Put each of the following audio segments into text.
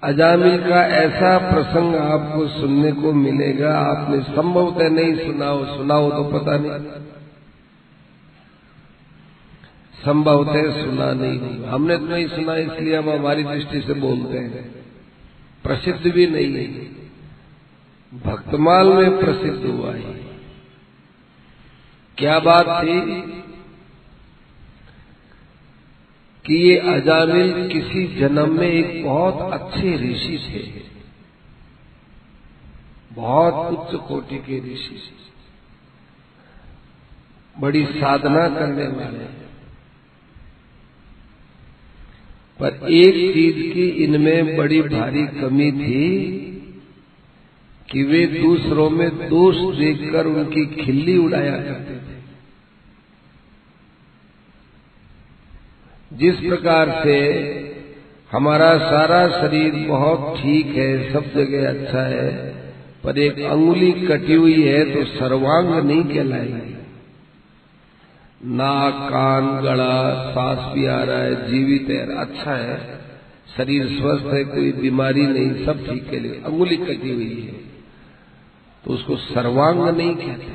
अजामिल का ऐसा प्रसंग आपको सुनने को मिलेगा, आपने संभवतः नहीं सुनाओ तो पता नहीं, संभवतः सुना नहीं होगा। हमने तो नहीं सुना, इसलिए हम हमारी दृष्टि से बोलते हैं। प्रसिद्ध भी नहीं है, भक्तमाल में प्रसिद्ध हुआ है। क्या बात थी कि ये अजामिल किसी जन्म में एक बहुत अच्छे ऋषि थे, बहुत उच्च कोटि के ऋषि, बड़ी साधना करने वाले। पर एक चीज की इनमें बड़ी भारी कमी थी कि वे दूसरों में दोष देखकर उनकी खिल्ली उड़ाया करते थे। जिस प्रकार से हमारा सारा शरीर बहुत ठीक है, सब जगह अच्छा है, पर एक अंगुली कटी हुई है तो सर्वांग नहीं कहलाएगी। नाक, कान, गला, सांस भी आ रहा है, जीवित है, अच्छा है, शरीर स्वस्थ है, कोई बीमारी नहीं, सब ठीक है, लेकिन अंगुली कटी हुई है तो उसको सर्वांग नहीं कहते।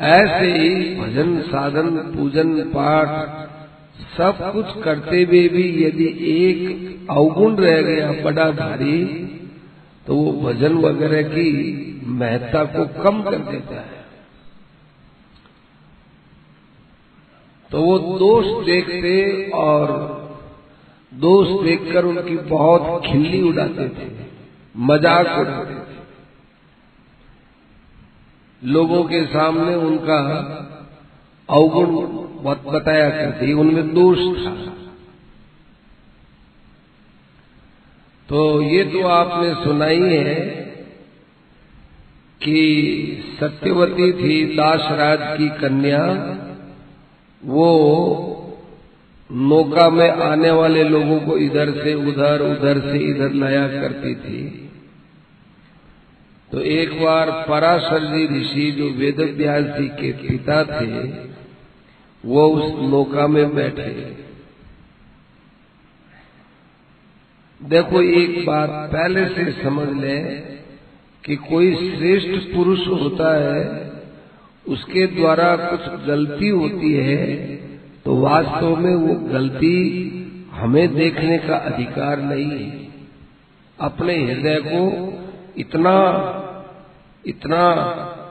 ऐसे ही भजन, साधन, पूजन, पाठ सब कुछ करते हुए भी यदि एक अवगुण रह गया बड़ा भारी, तो वो भजन वगैरह की महत्ता को कम कर देता है। तो वो दोष देखते और दोष देखकर उनकी बहुत खिल्ली उड़ाते थे, मजाक उड़ाते थे। लोगों के सामने उनका अवगुण बताया करते, उनमें दोष था। तो ये तो आपने सुना ही है कि सत्यवती थी दासराज की कन्या, वो नौका में आने वाले लोगों को इधर से उधर, उधर से इधर लाया करती थी। तो एक बार पराशर जी ऋषि, जो वेदव्यास जी के पिता थे, वो उस नौका में बैठे। देखो, एक बात पहले से समझ लें कि कोई श्रेष्ठ पुरुष होता है, उसके द्वारा कुछ गलती होती है तो वास्तव में वो गलती हमें देखने का अधिकार नहीं है। अपने हृदय को इतना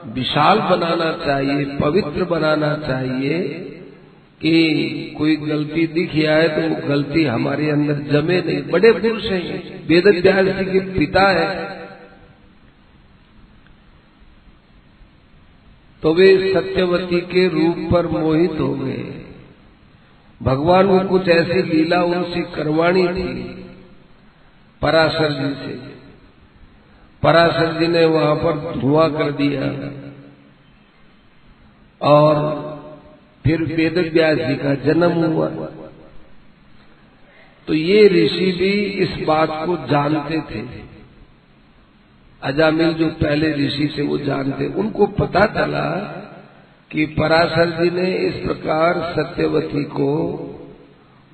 विशाल बनाना चाहिए, पवित्र बनाना चाहिए कि कोई गलती दिख आए तो वो गलती हमारे अंदर जमे नहीं। बड़े पुरुष हैं, वेदव्यास जी के पिता है, तो वे सत्यवती के रूप पर मोहित हो गए। भगवान को कुछ ऐसी लीला उनसे करवानी थी पराशर जी से। पराशर जी ने वहां पर धुआं कर दिया और फिर वेदव्यास जी का जन्म हुआ। तो ये ऋषि भी इस बात को जानते थे। अजामिल जो पहले ऋषि थे वो जानते, उनको पता चला कि पराशर जी ने इस प्रकार सत्यवती को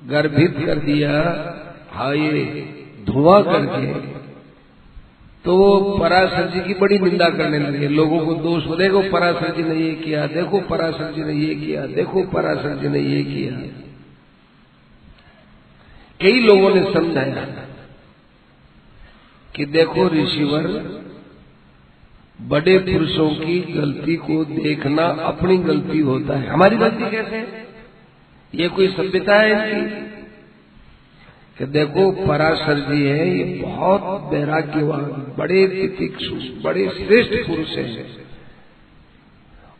गर्भित कर दिया, ये धुआं करके। तो पराशर जी की बड़ी निंदा करने लगे, लोगों को दोष, देखो पराशर जी ने ये किया, देखो पराशर जी ने ये किया, देखो पराशर जी ने ये किया। कई लोगों ने समझाया कि देखो ऋषिवर, बड़े पुरुषों की गलती को देखना अपनी गलती होता है, हमारी गलती कैसे है? ये कोई सभ्यता है इनकी? कि देखो पराशर जी है, ये बहुत वैराग्यवान, बड़े तितिक्षु, बड़े श्रेष्ठ पुरुष हैं,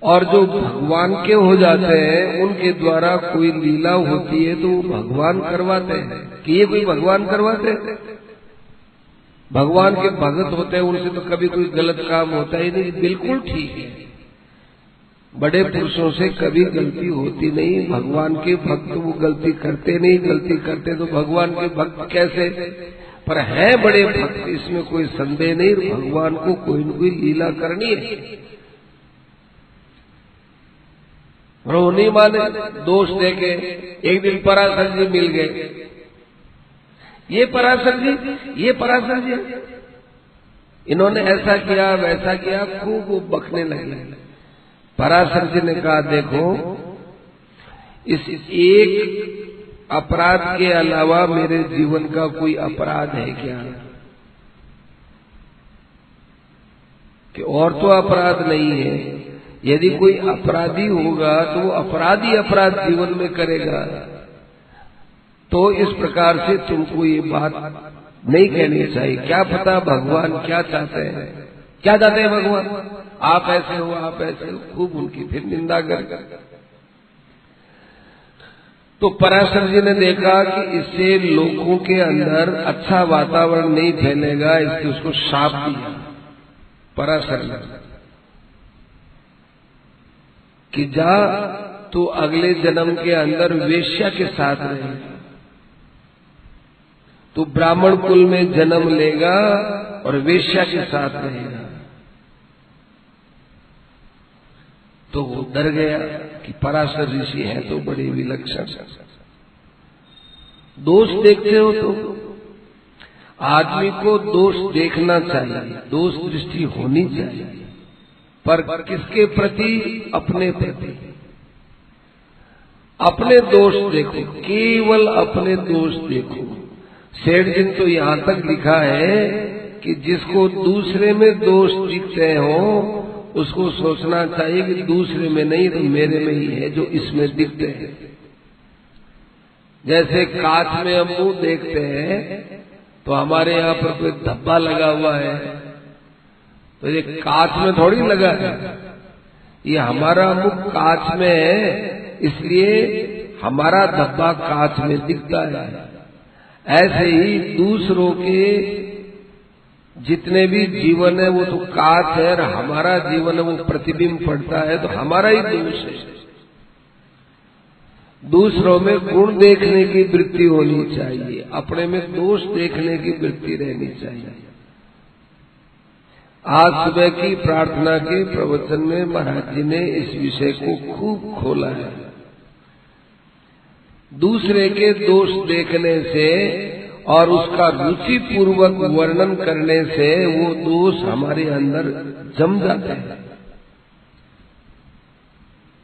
और जो भगवान के हो जाते हैं उनके द्वारा कोई लीला होती है तो वो भगवान करवाते हैं। कि ये कोई भगवान करवाते हैं? भगवान के भगत होते हैं, उनसे तो कभी कोई गलत काम होता ही नहीं। बिल्कुल ठीक है, बड़े पुरुषों से कभी गलती होती नहीं। भगवान के भक्त वो गलती करते नहीं, गलती करते तो भगवान के भक्त कैसे? पर है बड़े भक्त, इसमें कोई संदेह नहीं। भगवान को कोई न कोई लीला करनी है, वो नहीं माने, दोष देके। एक दिन पराशर जी मिल गए, ये पराशर जी इन्होंने ऐसा किया वैसा किया, खूब वो बकने लगे। पराशर जी ने कहा देखो, इस एक अपराध के अलावा मेरे जीवन का कोई अपराध है क्या? कि और तो अपराध नहीं है। यदि कोई अपराधी होगा तो वो अपराध जीवन में करेगा। तो इस प्रकार से तुमको ये बात नहीं कहनी चाहिए। क्या पता भगवान क्या चाहते हैं, क्या चाहते हैं भगवान, आप ऐसे हो, आप ऐसे हो, खूब उनकी फिर निंदा कर। तो पराशर जी ने देखा कि इससे लोगों के अंदर अच्छा वातावरण नहीं फैलेगा, इसलिए उसको शाप दिया पराशर ने कि जा तो अगले जन्म के अंदर वेश्या के साथ रहेगा, तो ब्राह्मण कुल में जन्म लेगा और वेश्या के साथ रहेगा। तो वो डर गया कि पराशर ऋषि है तो बड़े विलक्षण। दोष देखते हो तो आदमी को दोष देखना चाहिए, दोष दृष्टि होनी चाहिए, पर किसके प्रति? अपने प्रति। अपने दोष देखो, केवल अपने दोष देखो। सेठ जी ने तो यहां तक लिखा है कि जिसको दूसरे में दोष दिखते हो उसको सोचना चाहिए कि दूसरे में नहीं तो मेरे में ही है जो इसमें दिखते हैं। जैसे कांच में हम मुंह देखते हैं तो हमारे यहाँ पर कोई धब्बा लगा हुआ है, तो ये कांच में थोड़ी लगा है, ये हमारा मुख कांच में है इसलिए हमारा धब्बा कांच में दिखता है। ऐसे ही दूसरों के जितने भी जीवन है वो तो कांच है और हमारा जीवन है वो प्रतिबिंब पड़ता है, तो हमारा ही दोष है। दूसरों में गुण देखने की वृत्ति होनी चाहिए, अपने में दोष देखने की वृत्ति रहनी चाहिए। आज सुबह की प्रार्थना के प्रवचन में महाराज जी ने इस विषय को खूब खोला है। दूसरे के दोष देखने से और उसका रुचि पूर्वक वर्णन करने से वो दोष हमारे अंदर जम जाते हैं।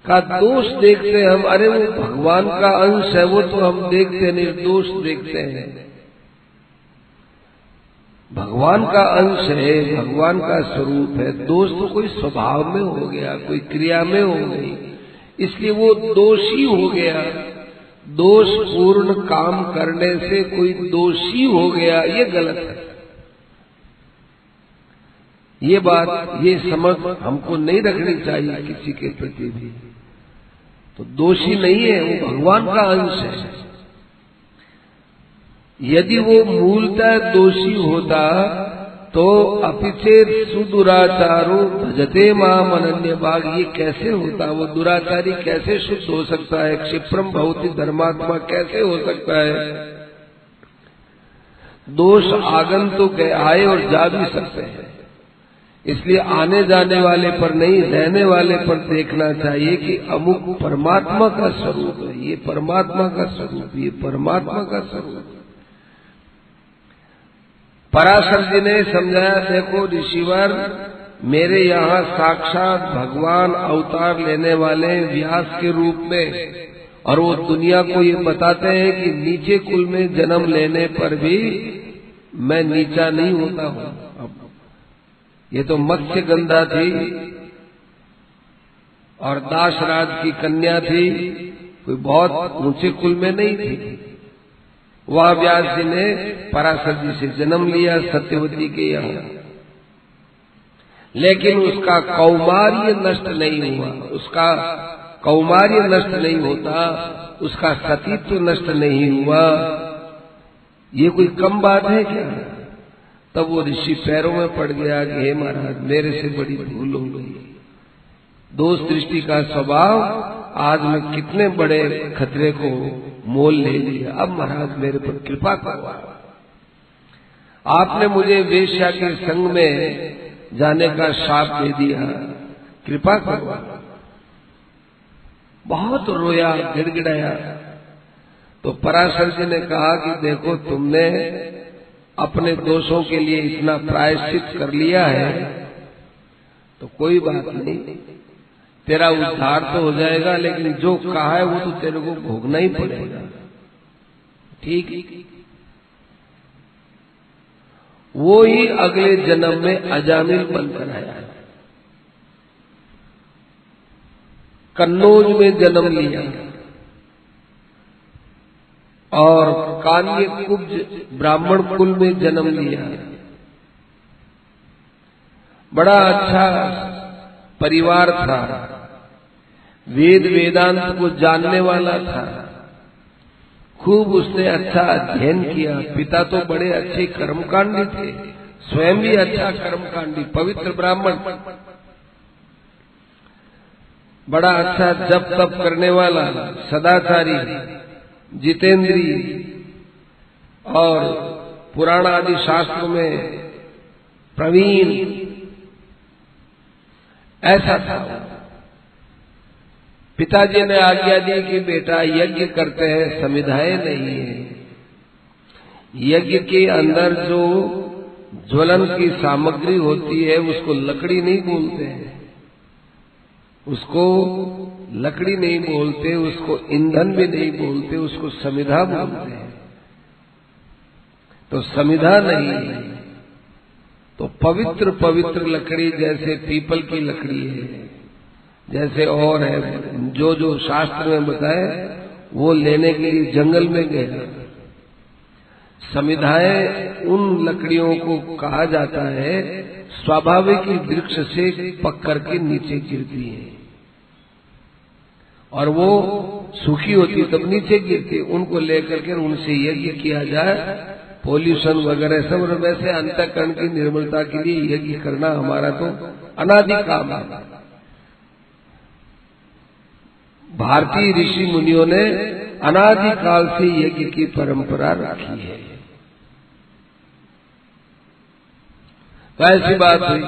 का दोष देखते हम, अरे वो भगवान का अंश है, वो तो हम देखते नहीं, दोष देखते हैं। भगवान का अंश है, भगवान का स्वरूप है, दोष तो कोई स्वभाव में हो गया, कोई क्रिया में हो गई, इसलिए वो दोषी हो गया। दोष पूर्ण काम करने से कोई दोषी हो गया, ये गलत है। ये बात, ये समझ हमको नहीं रखनी चाहिए किसी के प्रति भी। तो दोषी नहीं है, वो भगवान का अंश है। यदि वो मूलतः दोषी होता तो अपिचेत सुदुराचारो भजते माम अनन्य भाग, ये कैसे होता? वो दुराचारी कैसे शुद्ध हो सकता है? क्षिप्रम भवति धर्मात्मा कैसे हो सकता है? दोष आगंतुक आए और जा भी सकते हैं, इसलिए आने जाने वाले पर नहीं, रहने वाले पर देखना चाहिए कि अमुक परमात्मा का स्वरूप है, ये परमात्मा का स्वरूप, ये परमात्मा का स्वरूप। पराशर जी ने समझाया, देखो ऋषिवर, मेरे यहाँ साक्षात भगवान अवतार लेने वाले व्यास के रूप में, और वो दुनिया को ये बताते हैं कि नीचे कुल में जन्म लेने पर भी मैं नीचा नहीं होता हूँ। अब ये तो मत्स्य गंधा थी और दासराज की कन्या थी, कोई बहुत ऊंचे कुल में नहीं थी। वह व्यास जी ने पराशर जी से जन्म लिया सत्यवती के यहाँ, लेकिन उसका कौमार्य नष्ट नहीं हुआ। उसका कौमार्य नष्ट नहीं होता, उसका सतीत्व नष्ट नहीं हुआ। ये कोई कम बात है क्या? तब वो ऋषि पैरों में पड़ गया कि हे महाराज, मेरे से बड़ी भूल हो गई। दोष दृष्टि का स्वभाव आज मैं कितने बड़े खतरे को मोल ले लिया। अब महाराज मेरे पर कृपा करो, आपने मुझे वेश्या के संग में जाने का शाप दे दिया, कृपा करो। बहुत रोया, गिड़गिड़ाया। तो पराशर जी ने कहा कि देखो, तुमने अपने दोषों के लिए इतना प्रायश्चित कर लिया है तो कोई बात नहीं, तेरा उद्धार तो हो जाएगा, लेकिन जो कहा है वो तो तेरे को भोगना ही पड़ेगा। ठीक, वो ही अगले जन्म में अजामिल बनकर आया, कन्नौज में जन्म लिया और कान्य कुब्ज ब्राह्मण कुल में जन्म लिया। बड़ा अच्छा परिवार था, वेद वेदांत को जानने वाला था, खूब उसने अच्छा अध्ययन किया। पिता तो बड़े अच्छे कर्मकांडी थे, स्वयं भी अच्छा कर्मकांडी, पवित्र ब्राह्मण, बड़ा अच्छा जप तप करने वाला, सदाचारी, जितेंद्रिय और पुराण आदि शास्त्रों में प्रवीण, ऐसा था। पिताजी ने आज्ञा दी कि बेटा यज्ञ करते हैं, समिधाएं नहीं है। यज्ञ के अंदर जो ज्वलन की सामग्री होती है उसको लकड़ी नहीं बोलते हैं, उसको लकड़ी नहीं बोलते, उसको ईंधन भी नहीं बोलते, उसको समिधा बोलते हैं। तो समिधा नहीं है तो पवित्र पवित्र लकड़ी, जैसे पीपल की लकड़ी है, जैसे और है, जो जो शास्त्र में बताए वो लेने के लिए जंगल में गया। समिधाएं उन लकड़ियों को कहा जाता है स्वाभाविक ही वृक्ष से पक करके नीचे गिरती है और वो सूखी होती तब नीचे गिरती, उनको लेकर के उनसे यज्ञ किया जाए, पोल्यूशन वगैरह सब। और वैसे अंतःकरण की निर्मलता के लिए यज्ञ करना हमारा तो अनादि काम है। भारतीय ऋषि मुनियों ने अनादि काल से यज्ञ की परंपरा रखी है। तो ऐसी बात हुई,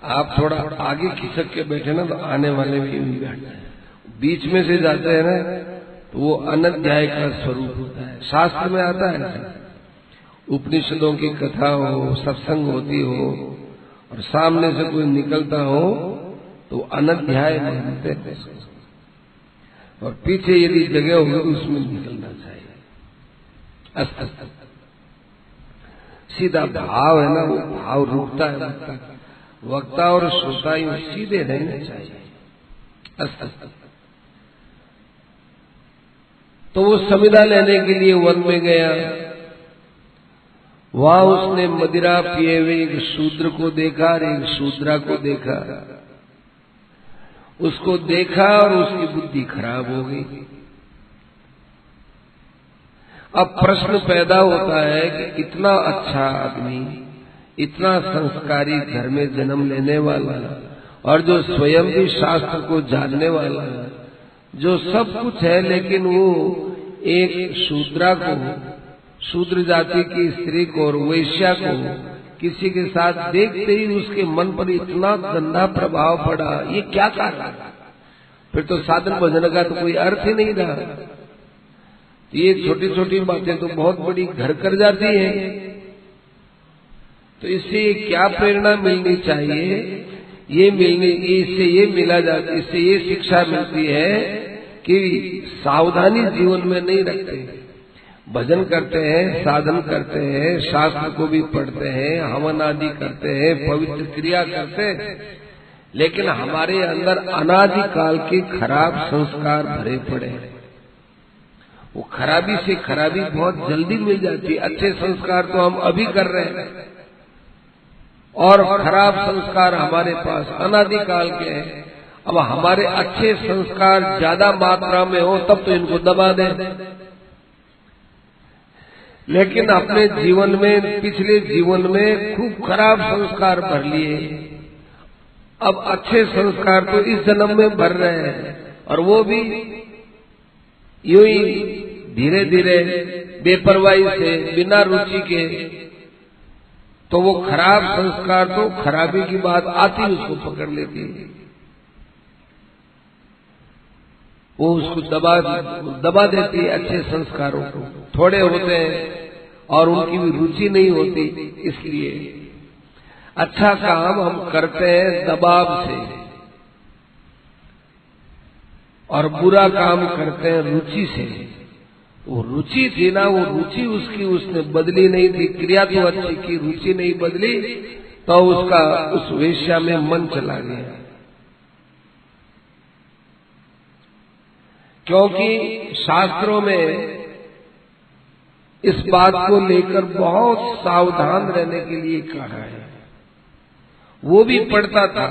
आप थोड़ा आगे खिसक के बैठे ना तो आने वाले भी बैठते हैं, बीच में से जाते हैं ना तो वो अनध्याय का स्वरूप होता है। शास्त्र में आता है उपनिषदों की कथा हो, सत्संग होती हो और सामने से कोई निकलता हो तो अनध्याय मानते हैं, और पीछे यदि जगह होगी तो उसमें निकलना चाहिए। सीधा भाव है ना, वो भाव रुकता है, वक्ता और श्रोता यूं सीधे रहने चाहिए। तो वो समिधा लेने के लिए वन में गया। वहां उसने मदिरा पिए हुए एक शूद्र को देखा और एक शूद्रा को देखा। उसको देखा और उसकी बुद्धि खराब हो गई। अब प्रश्न पैदा होता है कि इतना अच्छा आदमी, इतना संस्कारी घर में जन्म लेने वाला और जो स्वयं भी शास्त्र को जानने वाला, जो सब कुछ है, लेकिन वो एक शूद्रा को, शूद्र जाति की स्त्री को और वैश्या को किसी के साथ देखते ही उसके मन पर इतना गंदा प्रभाव पड़ा। ये क्या कारण? फिर तो साधन भजन का तो कोई अर्थ ही नहीं रहा। ये छोटी छोटी बातें तो बहुत बड़ी घर कर जाती हैं। तो इससे क्या प्रेरणा मिलनी चाहिए? इससे ये मिला जाता, इससे ये शिक्षा मिलती है कि सावधानी जीवन में नहीं रखते। भजन करते हैं, साधन करते हैं, शास्त्र को भी पढ़ते हैं, हवन आदि करते हैं, पवित्र क्रिया करते हैं, लेकिन हमारे अंदर अनादि काल के खराब संस्कार भरे पड़े हैं। वो खराबी से खराबी बहुत जल्दी मिल जाती है। अच्छे संस्कार तो हम अभी कर रहे हैं और खराब संस्कार हमारे पास अनादि काल के हैं। अब हमारे अच्छे संस्कार ज्यादा मात्रा में हो तब तो इनको दबा दें, लेकिन अपने जीवन में, पिछले जीवन में खूब खराब संस्कार भर लिए, अब अच्छे संस्कार तो इस जन्म में भर रहे हैं, और वो भी यूं ही धीरे धीरे बेपरवाही से, बिना रुचि के। तो वो खराब संस्कार तो खराबी की बात आती उसको पकड़ लेती है। वो उसको दबा देती है अच्छे संस्कारों को। थोड़े होते हैं और उनकी भी रुचि नहीं होती, इसलिए अच्छा काम हम करते हैं दबाव से और बुरा काम करते हैं रुचि से। वो रुचि थी ना, वो रुचि उसने बदली नहीं थी, क्रिया तो अच्छी की, रुचि नहीं बदली, तो उसका उस वेश्या में मन चला गया। क्योंकि शास्त्रों में इस बात को लेकर बहुत सावधान रहने के लिए कहा है। वो भी पढ़ता था,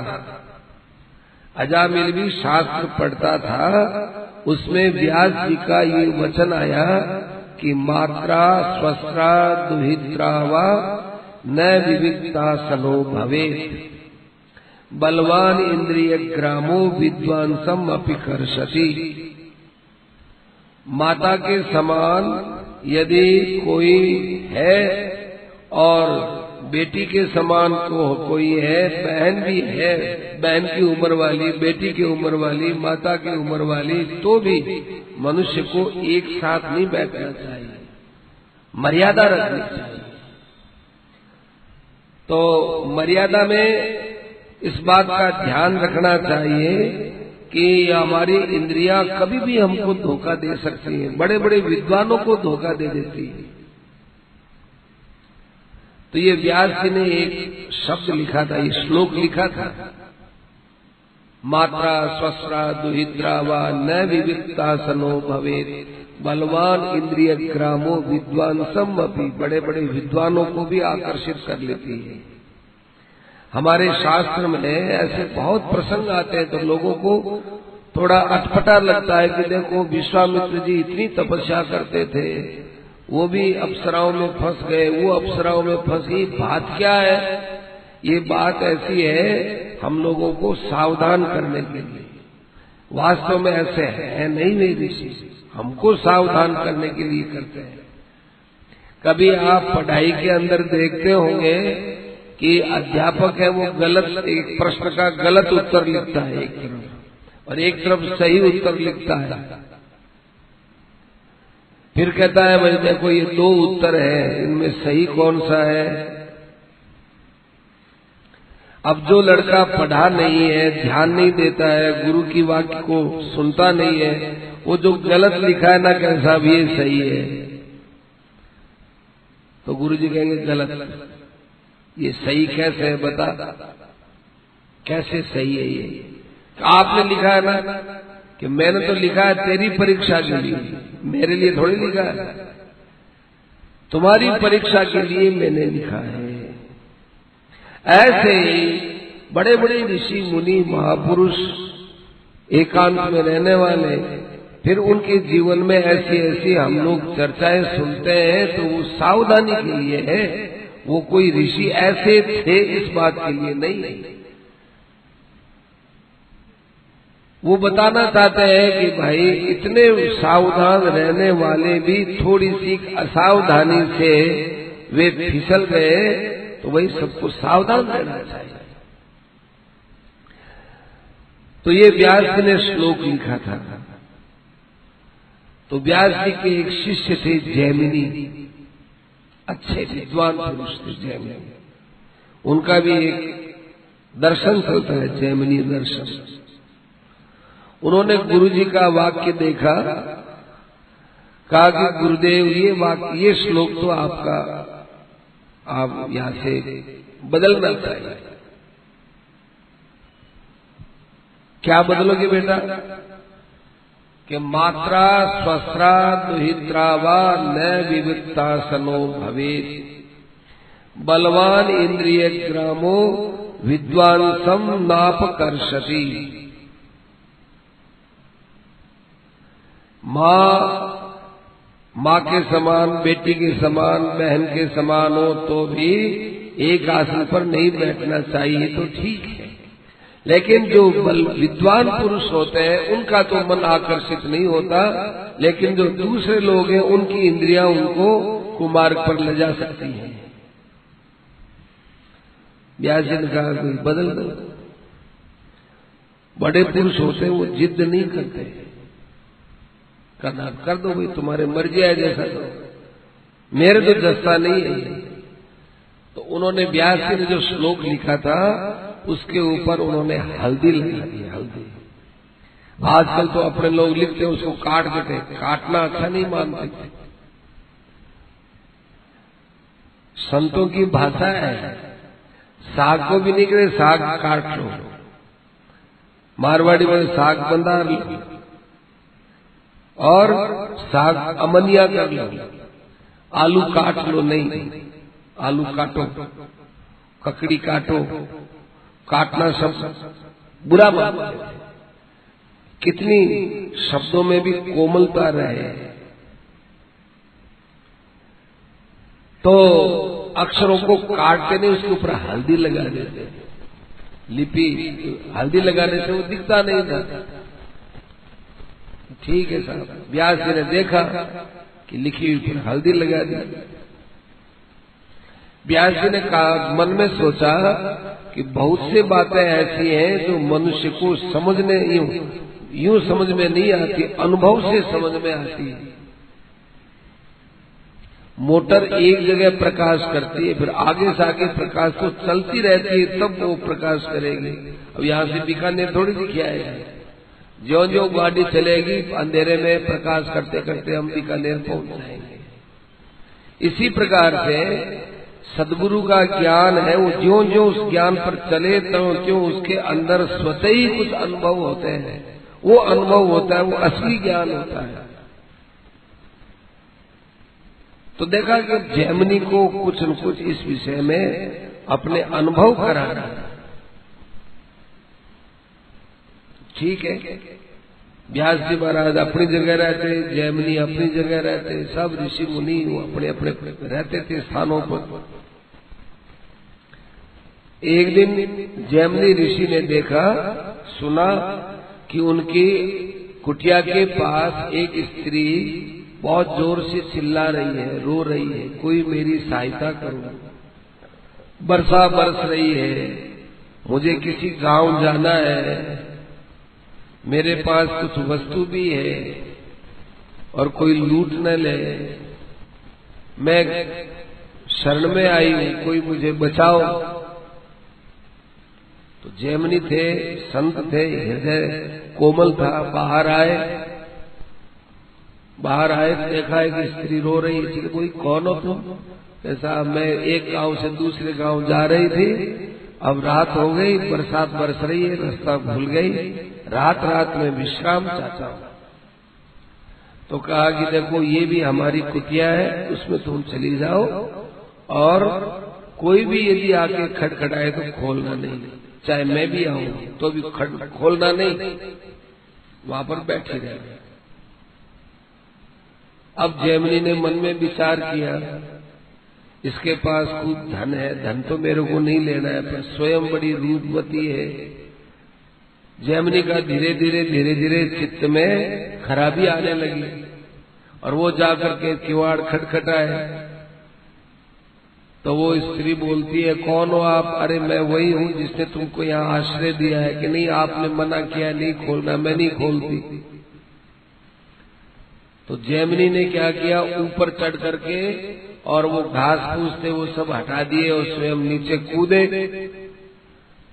अजामिल भी शास्त्र पढ़ता था, उसमें व्यास जी का ये वचन आया कि मात्रा स्वस्त्रा दुहित्रा वा न विविक्ता सनो भवेत्, बलवान इंद्रिय ग्रामो विद्वांसम अपि कर्षति। माता के समान यदि कोई है और बेटी के समान कोई है, बहन भी है, बहन की उम्र वाली, बेटी की उम्र वाली, माता की उम्र वाली, तो भी मनुष्य को एक साथ नहीं बैठना चाहिए, मर्यादा रखनी चाहिए। तो मर्यादा में इस बात का ध्यान रखना चाहिए कि हमारी इंद्रियां कभी भी हमको धोखा दे सकती हैं, बड़े बड़े विद्वानों को धोखा दे देती है। तो ये व्यास जी ने एक शब्द लिखा था, ये श्लोक लिखा था, मात्रा स्वस्त्रा दुहित्रा वा न विविक्ता सनो भवेत्, बलवान इंद्रिय ग्रामो विद्वांसम अपि। बड़े बड़े विद्वानों को भी आकर्षित कर लेती है। हमारे शास्त्र में ऐसे बहुत प्रसंग आते हैं तो लोगों को थोड़ा अटपटा लगता है कि देखो विश्वामित्र जी इतनी तपस्या करते थे, वो भी अप्सराओं में फंस गए, वो अप्सराओं में फंस गई, बात क्या है? ये बात ऐसी है हम लोगों को सावधान करने के लिए। वास्तव में ऐसे है नहीं वे ऋषि, हमको सावधान करने के लिए करते हैं। कभी आप पढ़ाई के अंदर देखते होंगे कि अध्यापक है वो गलत, एक प्रश्न का गलत उत्तर लिखता है एक तरफ और एक तरफ सही उत्तर लिखता है, फिर कहता है भाई देखो ये दो उत्तर है, इनमें सही कौन सा है? अब जो लड़का पढ़ा नहीं है, ध्यान नहीं देता है, गुरु की वाक्य को सुनता नहीं है, वो जो गलत लिखा है ना कहे साहब ये सही है, तो गुरु जी कहेंगे गलत। ये सही कैसे है बता, कैसे सही है ये? आपने लिखा है ना कि मैंने तो लिखा है तेरी परीक्षा के लिए, मेरे लिए थोड़ी लिखा है, तुम्हारी परीक्षा के लिए मैंने लिखा है। ऐसे ही बड़े बड़े ऋषि मुनि महापुरुष एकांत में रहने वाले, फिर उनके जीवन में ऐसी ऐसी हम लोग चर्चाएं सुनते हैं तो वो सावधानी के लिए है। वो कोई ऋषि ऐसे थे इस बात के लिए नहीं, वो बताना चाहते हैं कि भाई इतने सावधान रहने वाले भी थोड़ी सी असावधानी से वे फिसल गए, तो वही सबको सावधान रहना चाहिए। तो ये व्यास जी ने श्लोक लिखा था। तो व्यास जी के एक शिष्य थे जैमिनी, अच्छे विद्वान पुरुष थे जैमिनी, उनका भी एक दर्शन चलता है जैमिनी दर्शन। उन्होंने गुरु जी का वाक्य देखा, कहा कि गुरुदेव ये श्लोक तो आपका, आप यहां से बदलना चाहिए। क्या बदलोगे बेटा? कि मात्रा स्वस्त्रा दुहित्रा वा न विविक्ता सनो भवेत्, बलवान इंद्रिय ग्रामो विद्वांसम नापकर्षति। माँ के समान, बेटी के समान, बहन के समान हो तो भी एक आसन पर नहीं बैठना चाहिए तो ठीक है, लेकिन जो विद्वान पुरुष होते हैं उनका तो मन आकर्षित नहीं होता, लेकिन जो दूसरे लोग हैं उनकी इंद्रियां उनको कुमार्ग पर ले जा सकती हैं। व्यास जी ने कहा कोई बदल दो। बड़े पुरुष होते हैं वो जिद नहीं करते, करना कर दो भाई, तुम्हारे मर्जी है जैसा करो, मेरे तो जस्ता नहीं है। तो उन्होंने व्यास जी ने जो श्लोक लिखा था उसके ऊपर उन्होंने हल्दी लगा दी। हल्दी आजकल तो अपने लोग लिखते हैं उसको काट देते, काटना अच्छा नहीं मानते। संतों की भाषा है, साग को भी नहीं कहते साग काट लो, मारवाड़ी में साग बंदार लो और साग अमनिया कर लो, आलू काट लो नहीं, आलू काटो, ककड़ी काटो, काटना सब बुरा मानते थे। कितनी शब्दों में भी कोमलता रहे। तो अक्षरों को काटते नहीं, उसके ऊपर हल्दी लगा देते। लिपि हल्दी लगाने से वो दिखता नहीं था। ठीक है साहब, व्यास जी ने देखा कि लिखी हुई पर हल्दी लगा दी। व्यास जी ने कहा, मन में सोचा कि बहुत सी बातें ऐसी हैं जो मनुष्य को समझने यूं समझ में नहीं आती, अनुभव से समझ में आती है। मोटर एक जगह प्रकाश करती है, फिर आगे से आगे प्रकाश तो चलती रहती है, तब वो प्रकाश करेगी। अब यहाँ से बीकानेर थोड़ी दिखाएगा, ज्यों ज्यों गाड़ी चलेगी अंधेरे में प्रकाश करते करते हम बीकानेर पहुंच जाएंगे। इसी प्रकार से सदगुरु का ज्ञान है, वो ज्यों ज्यों उस ज्ञान पर चले त्यों उसके अंदर स्वतः ही कुछ अनुभव होते हैं। वो अनुभव होता है, वो असली ज्ञान होता है। तो देखा कि जैमिनी को कुछ न कुछ इस विषय में अपने अनुभव कराना। ठीक है, व्यास जी महाराज अपनी जगह रहते, जैमिनी अपनी जगह रहते, सब ऋषि मुनि वो अपने अपने रहते थे स्थानों पर। एक दिन जैमिनी ऋषि ने देखा सुना कि उनकी कुटिया के पास एक स्त्री बहुत जोर से चिल्ला रही है, रो रही है, कोई मेरी सहायता करो, वर्षा बरस रही है, मुझे किसी गांव जाना है, मेरे पास कुछ वस्तु भी है और कोई लूट न ले, मैं शरण में आई हूं, कोई मुझे बचाओ। तो जैमिनी थे, संत थे, हृदय कोमल था, बाहर आए तो देखा है कि स्त्री रो रही है। कोई कौन हो तुम? ऐसा, मैं एक गांव से दूसरे गांव जा रही थी, अब रात हो गई, बरसात बरस रही है, रास्ता भूल गई, रात में विश्राम चाहता हूं। तो कहा कि देखो ये भी हमारी कुटिया है, उसमें तुम चली जाओ और कोई भी यदि आके खटखटाए तो खोलना नहीं, चाहे मैं भी आऊं तो भी खोलना नहीं, वहां पर बैठी रहे। अब जैमिनी ने मन में विचार किया, इसके पास खूब धन है, धन तो मेरे को नहीं लेना है, पर स्वयं बड़ी रूपवती है। जैमिनी का धीरे धीरे चित्त में खराबी आने लगी और वो जाकर के किवाड़ खटखटाए तो वो स्त्री बोलती है, कौन हो आप? अरे मैं वही हूँ जिसने तुमको यहाँ आश्रय दिया है। कि नहीं, आपने मना किया नहीं खोलना, मैं नहीं खोलती। तो जैमिनी ने क्या किया, ऊपर चढ़ करके और वो घास फूस थे वो सब हटा दिए और स्वयं नीचे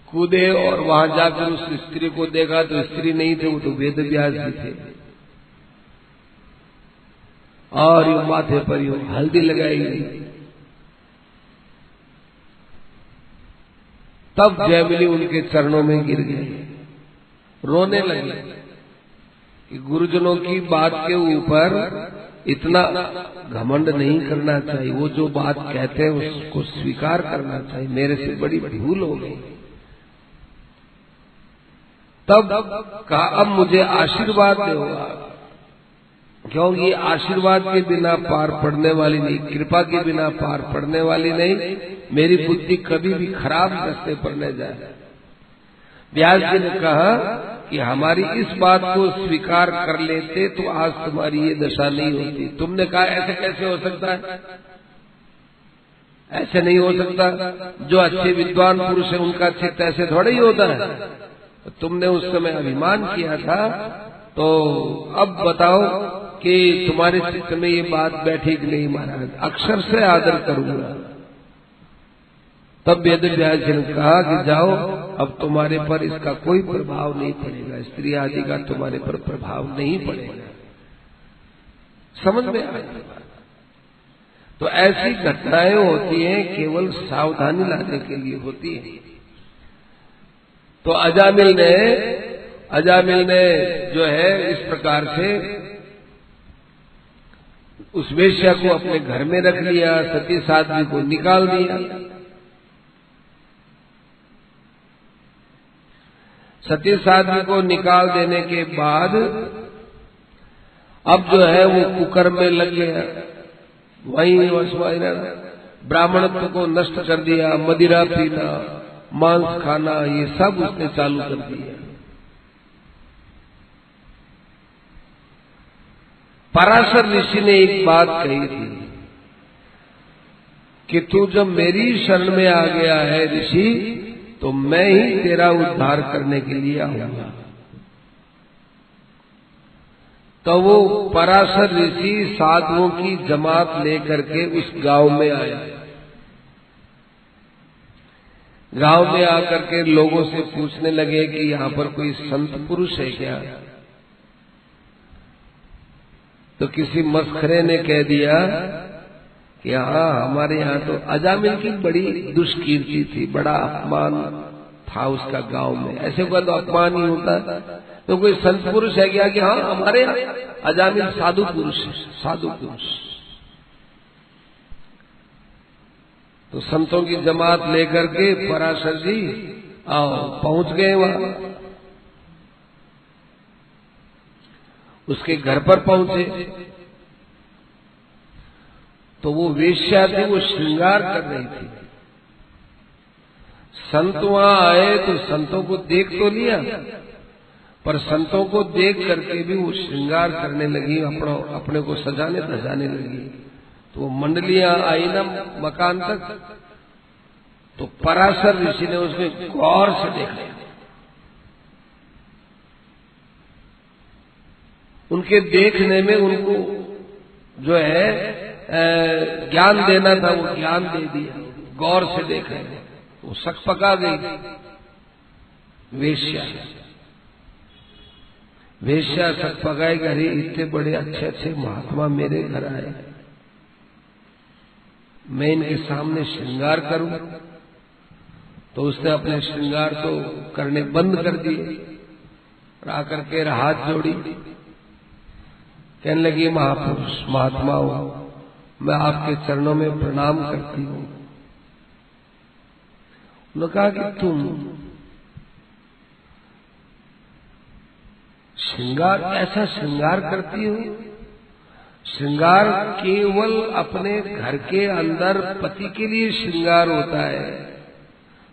कूदे और वहां जाकर उस स्त्री को देखा तो स्त्री नहीं थे, वो तो वेद व्यास जी थे। और ये माथे पर यूं हल्दी लगाई गई। तब जैमिनी उनके चरणों में गिर गए, रोने लगे कि गुरुजनों की बात के ऊपर इतना घमंड नहीं करना चाहिए, वो जो बात कहते हैं उसको स्वीकार करना चाहिए, मेरे से बड़ी भूल हो गई। तब कहा, अब मुझे आशीर्वाद दो, क्योंकि ये आशीर्वाद के बिना पार पड़ने वाली नहीं, कृपा के बिना पार पड़ने वाली नहीं, मेरी बुद्धि कभी भी खराब रास्ते पर न जाए। व्यास जी ने कहा कि हमारी इस बात को स्वीकार कर लेते तो आज तुम्हारी ये दशा नहीं होती। तुमने कहा ऐसे कैसे हो सकता है, ऐसे नहीं हो सकता, जो अच्छे विद्वान पुरुष है उनका चित्त ऐसे थोड़ा ही होता है। तुमने उस समय अभिमान किया था, तो अब बताओ कि तुम्हारे चित्त में ये बात बैठी कि नहीं महाराज, अक्षर से आदर करूंगा। तब वेद व्यास जी ने कहा कि जाओ, अब तुम्हारे पर इसका कोई प्रभाव नहीं पड़ेगा, स्त्री आदि का तुम्हारे पर प्रभाव नहीं पड़ेगा। समझ में आ गया। तो ऐसी घटनाएं होती हैं, केवल सावधानी लाने के लिए होती है। तो अजामिल ने जो है इस प्रकार से उस वेश्या को अपने घर में रख लिया, सती साध्वी को निकाल दिया। सती साध्वी को निकाल देने के बाद अब जो है वो कुकर्म में लग गया, वहीं ब्राह्मणत्व को नष्ट कर दिया, मदिरा पीना, मांस खाना, ये सब उसने चालू कर दिया। पराशर ऋषि ने एक बात कही थी कि तू जब मेरी शरण में आ गया है ऋषि, तो मैं ही तेरा उद्धार करने के लिए आऊंगा। तो वो पराशर ऋषि साधुओं की जमात लेकर के उस गांव में आया। गांव में आकर के लोगों से पूछने लगे कि यहाँ पर कोई संत पुरुष है क्या? तो किसी मस्खरे ने कह दिया कि हाँ, हमारे यहाँ तो अजामिल की बड़ी दुष्कीर्ति थी, बड़ा अपमान था उसका गांव में। ऐसे को तो अपमान ही होता। तो कोई संत पुरुष है क्या? कि हाँ, हमारे यहाँ अजामिल साधु पुरुष। तो संतों की जमात लेकर के पराशर जी पहुंच गए वहां। उसके घर पर पहुंचे तो वो वेश्या थी, वो श्रृंगार कर रही थी। संत वहां आए तो संतों को देख तो लिया, पर संतों को देख करके भी वो श्रृंगार करने लगी, अपने को सजाने धजाने लगी। तो मंडलियां आई ना मकान तक, तो पराशर ऋषि ने उसमें गौर से देखा। उनके देखने में उनको जो है ज्ञान देना था, वो ज्ञान दे दिया। गौर से देख रहे, वो शक पका गई। वेश्या शक पकाएगी, अरे इतने बड़े अच्छे अच्छे महात्मा मेरे घर आए, मैं इनके सामने श्रृंगार करूं? तो उसने अपने श्रृंगार तो करने बंद कर दिए और आकर के हाथ जोड़ी, कहने लगी, महापुरुष महात्माओं, मैं आपके चरणों में प्रणाम करती हूं। उन्होंने कहा कि तुम ऐसा श्रृंगार करती हो? श्रृंगार केवल अपने घर के अंदर पति के लिए श्रृंगार होता है।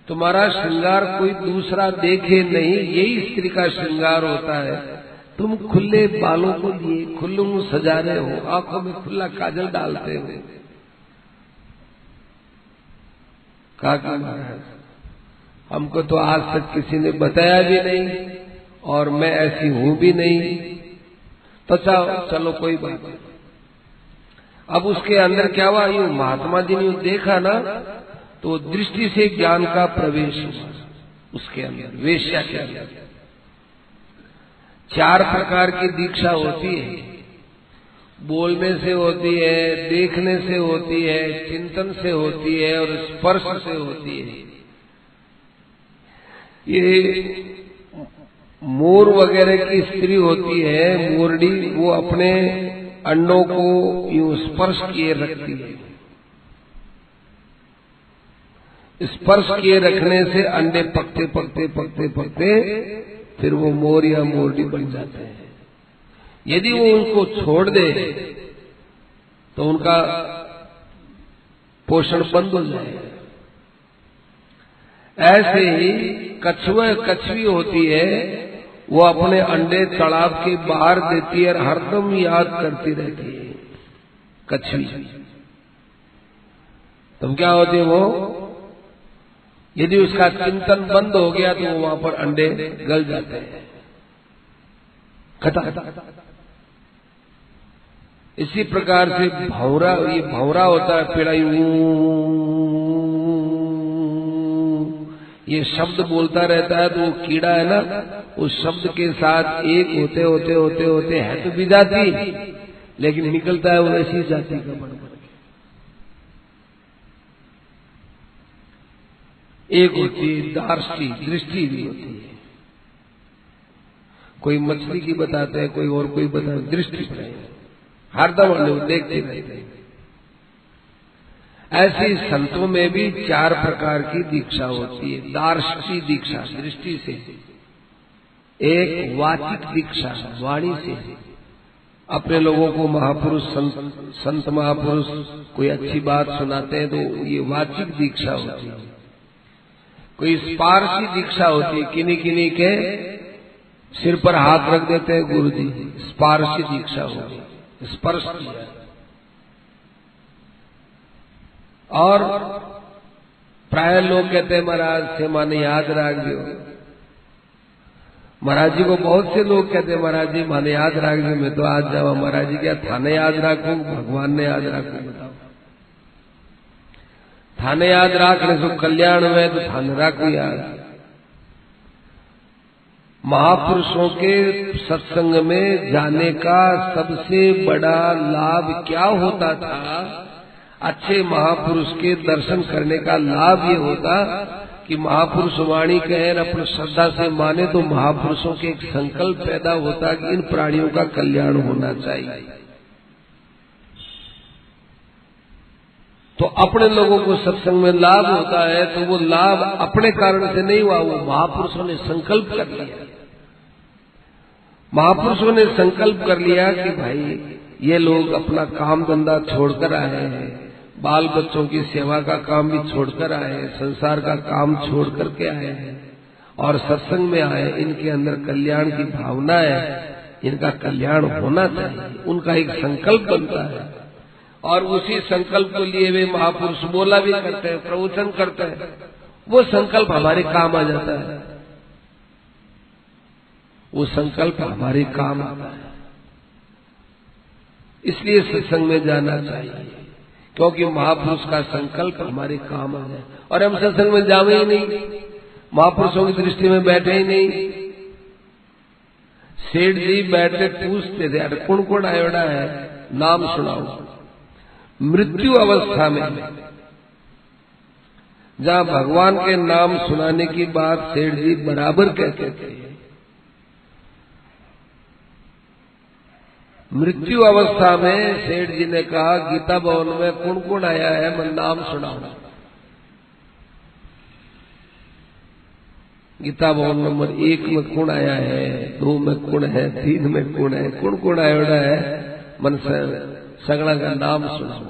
तुम्हारा श्रृंगार कोई दूसरा देखे नहीं, यही स्त्री का श्रृंगार होता है। तुम खुले बालों को लिए खुल्लू मुंह सजा रहे हो, आंखों में खुला काजल डालते हो। कहा कि महाराज, हमको तो आज तक किसी ने बताया भी नहीं और मैं ऐसी हूं भी नहीं। तो चलो कोई बात नहीं। अब उसके अंदर क्या हुआ, यूं महात्मा जी ने देखा ना, तो दृष्टि से ज्ञान का प्रवेश हुआ उसके अंदर, वेश्या के अंदर। 4 प्रकार की दीक्षा होती है, बोलने से होती है, देखने से होती है, चिंतन से होती है और स्पर्श से होती है। ये मोर वगैरह की स्त्री होती है, मोरडी, वो अपने अंडों को यूं स्पर्श किए रखती है। स्पर्श किए रखने से अंडे पकते पकते पकते पकते फिर वो मोर या मोरडी बन जाते हैं। यदि वो उनको छोड़ दे तो उनका पोषण बंद हो जाएगा। ऐसे ही कछुई होती है, वो अपने अंडे तालाब के बाहर देती है और हरदम याद करती रहती है। कछुई तो क्या होती है, वो यदि उसका चिंतन बंद हो गया तो वो वहां पर अंडे गल जाते हैं, खता। इसी प्रकार से भौरा, ये भौरा होता है पेड़ा, ये शब्द बोलता रहता है, तो वो कीड़ा है ना, उस शब्द के साथ एक होते होते होते होते है तो विजाति, लेकिन निकलता है वो ऐसी जाति का बन बन के। एक होती है दार्ष्टी, दृष्टि भी होती है, कोई मछली की बताते हैं, कोई और कोई बताते हैं, दृष्टि हरदम लोग देखते रहते हैं। ऐसे संतों में भी 4 प्रकार की दीक्षा होती है। दार्ष्टी दीक्षा दृष्टि से, एक वाचिक दीक्षा वाणी से, अपने लोगों को महापुरुष संत महापुरुष कोई अच्छी बात सुनाते हैं तो ये वाचिक दीक्षा होती है। कोई स्पर्शी दीक्षा होती है, किन्हीं किन्हीं के सिर पर हाथ रख देते हैं गुरु जी, स्पर्शी दीक्षा होती है, स्पर्श किया। और प्राय लोग कहते हैं महाराज से माने याद रख दो। महाराज जी को बहुत से लोग कहते हैं महाराज जी माने याद रख दो, मैं तो आज जावा। महाराज जी क्या थाने याद रखूं, भगवान ने याद रखूं, बताओ। थाने याद रखने से कल्याण में तो थाने रखो याद। महापुरुषों के सत्संग में जाने का सबसे बड़ा लाभ क्या होता था? अच्छे महापुरुष के दर्शन करने का लाभ ये होता कि महापुरुष वाणी कहें अपनी श्रद्धा से माने तो महापुरुषों के एक संकल्प पैदा होता कि इन प्राणियों का कल्याण होना चाहिए। तो अपने लोगों को सत्संग में लाभ होता है, तो वो लाभ अपने कारण से नहीं हुआ, वो महापुरुषों ने संकल्प कर लिया। महापुरुषों ने संकल्प कर लिया कि भाई ये लोग अपना काम धंधा छोड़कर आए हैं, बाल बच्चों की सेवा का काम भी छोड़कर आए हैं, संसार का काम छोड़ करके आए हैं और सत्संग में आए। इनके अंदर कल्याण की भावना है, इनका कल्याण होना चाहिए, उनका एक संकल्प बनता है। और उसी संकल्प को लिए वे महापुरुष बोला भी करते हैं, प्रवचन करते हैं, वो संकल्प हमारे काम आ जाता है, वो संकल्प हमारे काम आता है। इसलिए सत्संग में जाना चाहिए, क्योंकि महापुरुष का संकल्प हमारे काम आ जाए। और हम सत्संग में जावे ही नहीं, महापुरुषों की दृष्टि में बैठे ही नहीं। सेठ जी बैठे पूछते थे, अरे कौन कौन आयोड़ा है, नाम सुनाओ। मृत्यु अवस्था में जहां भगवान के नाम सुनाने की बात सेठ जी बराबर कहते थे, मृत्यु अवस्था में सेठ जी ने कहा गीता भवन में कौन कौन आया है, मैं नाम सुनाऊं। गीता भवन नंबर 1 में कौन आया है, 2 में कौन है, 3 में कौन है, कौन कौन आया है, मन सगड़ा का नाम सुनाओ।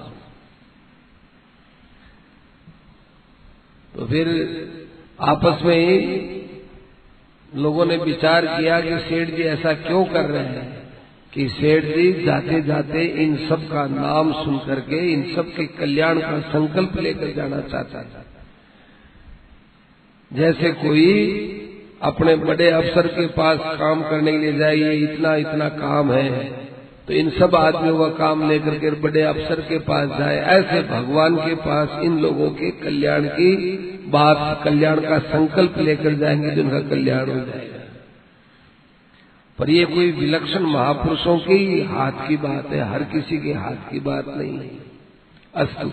तो फिर आपस में ही लोगों ने विचार किया कि सेठ जी ऐसा क्यों कर रहे हैं कि सेठ जी जाते जाते इन सब का नाम सुन करके इन सब के कल्याण का संकल्प लेकर जाना चाहता है। जैसे कोई अपने बड़े अफसर के पास काम करने के लिए जाए, ये इतना इतना काम है, तो इन सब आदमियों का काम लेकर के बड़े अफसर के पास जाए, ऐसे भगवान के पास इन लोगों के कल्याण की बात, कल्याण का संकल्प लेकर जाएंगे, जिनका कल्याण हो जाएगा। पर ये कोई विलक्षण महापुरुषों के ही हाथ की बात है, हर किसी के हाथ की बात नहीं है। अस्तु,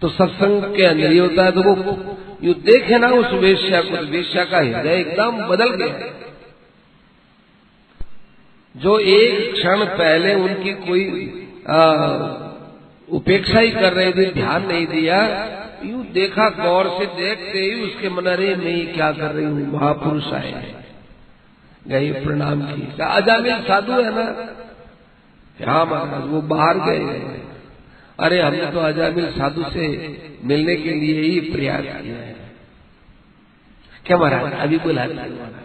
तो सत्संग के अंदर ये होता है, तो वो यू देखे ना उस वेश्या को, वेश्या का हृदय एकदम बदल गया। जो एक क्षण पहले उनकी कोई उपेक्षा ही कर रहे थे, ध्यान नहीं दिया, यूं देखा, गौर से देखते ही उसके मन, अरे मैं क्या कर रही हूँ, महापुरुष आए हैं, गए प्रणाम की। अजामिल साधु है ना, हाँ महाराज, वो बाहर गए। अरे हमने तो अजामिल साधु से मिलने के लिए ही प्रयास किया है। क्या महाराज, अभी बुलाते हैं।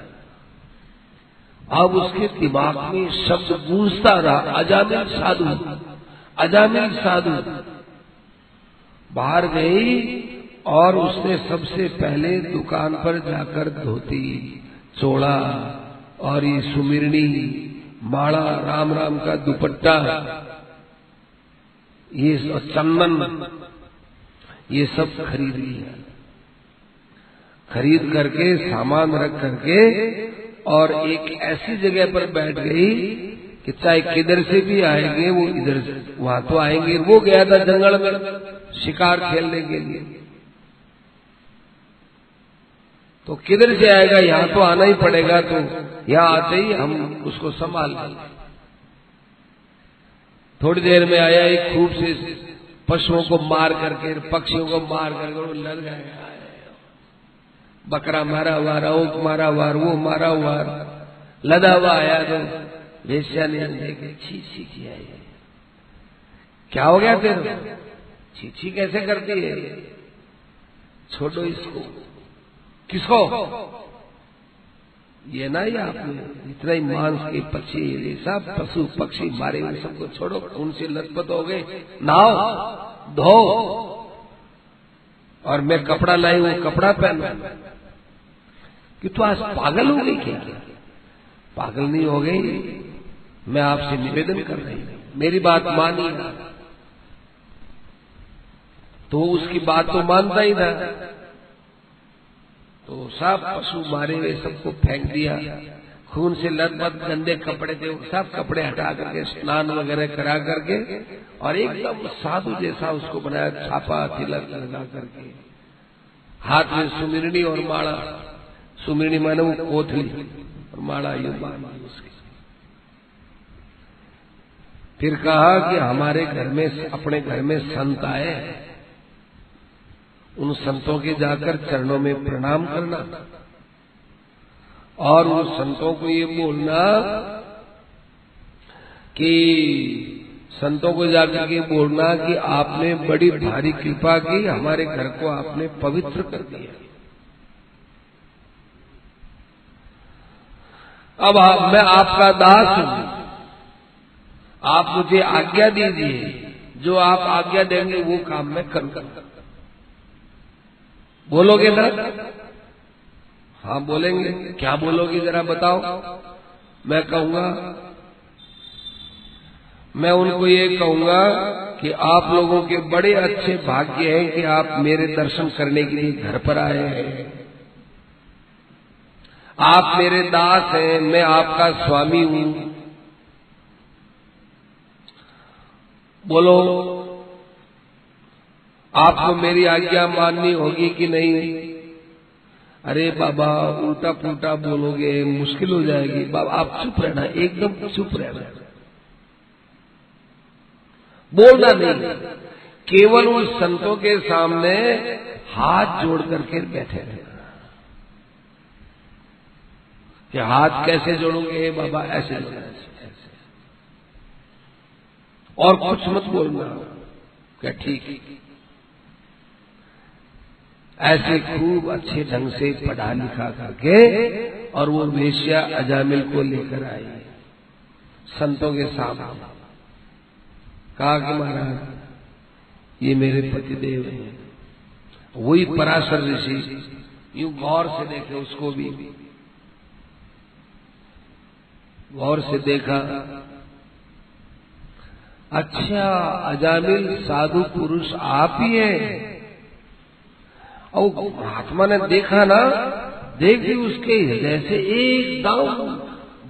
अब उसके दिमाग में शब्द गूंजता रहा, अजामिल साधु, अजामिल साधु। बाहर गई और उसने सबसे पहले दुकान पर जाकर धोती, चोड़ा और ये सुमिरनी, माला, राम राम का दुपट्टा, ये चंदन, ये सब खरीद लिया। खरीद करके सामान रख करके और एक ऐसी जगह पर बैठ गई कि चाहे किधर से भी आएंगे वो इधर से वहां तो आएंगे। वो गया था जंगल में शिकार खेलने के लिए, तो किधर से आएगा, यहाँ तो आना ही पड़ेगा। तो यहाँ आते ही हम उसको संभाल लेंगे। थोड़ी देर में आया, एक खूब से पशुओं को मार करके, पक्षियों को मार करके वो लड़ गया। बकरा मारा हुआ, ऊँट मारा हुआ, वो मारा हुआ, लदा हुआ आया। तो वेश्या ने देखे, छी छी किया है, क्या हो गया तेरे, छी छी कैसे करती है, छोड़ो इसको। किसको? ये ना, ये आपने इतना ही मांस के पक्षी, ये सब पशु पक्षी मारे हुए सबको छोड़ो, उनसे लथपथ हो गए, नहाओ धो, और मैं कपड़ा लाई वो कपड़ा पहनो। कि तू आज पागल हो गई क्या? पागल नहीं हो गई, मैं आपसे निवेदन कर रही हूं, मेरी बात मानी। तो उसकी बात तो मानता ही था। तो सब पशु मारे हुए सबको फेंक दिया, खून से लथपथ गंदे कपड़े थे वो सब कपड़े हटा करके स्नान वगैरह करा करके और एकदम साधु जैसा उसको बनाया, छापा तिलक लगा करके, हाथ में सुमिरनी और माला, सुमिरनी माने वो कोथली और माला यूं बांधी उसकी। फिर कहा कि हमारे घर में, अपने घर में संत आए, उन संतों के जाकर चरणों में प्रणाम करना और उन संतों को ये बोलना कि, संतों को जाकर के बोलना कि आपने बड़ी भारी कृपा की, हमारे घर को आपने पवित्र कर दिया। अब मैं आपका दास हूं, आप मुझे आज्ञा दीजिए, जो आप आज्ञा देंगे वो काम मैं करूंगा। बोलोगे ना? हाँ बोलेंगे। क्या बोलोगे जरा बताओ? मैं कहूंगा, मैं उनको ये कहूंगा कि आप लोगों के बड़े अच्छे भाग्य हैं कि आप मेरे दर्शन करने के लिए घर पर आए हैं। आप मेरे दास हैं, मैं आपका स्वामी हूं। बोलो, आपको मेरी आज्ञा माननी होगी कि नहीं? अरे बाबा उल्टा पुल्टा बोलोगे, मुश्किल हो जाएगी। बाबा आप चुप रहना, एकदम चुप रहना, बोलना नहीं, केवल उन संतों के सामने हाथ जोड़ करके बैठे रहना। कि हाथ कैसे जोड़ोगे बाबा? ऐसे ऐसे, और कुछ मत बोलना। क्या ठीक? ऐसे खूब अच्छे ढंग से पढ़ा लिखा करके और वो वेश्या अजामिल को लेकर आई संतों के सामने। कहा कि महाराज ये मेरे पतिदेव हैं। वही पराशर ऋषि यूं गौर से देखे, उसको भी गौर से देखा। अच्छा अजामिल साधु पुरुष आप ही हैं? और महात्मा ने देखा ना, देखी उसके हृदय से एकदम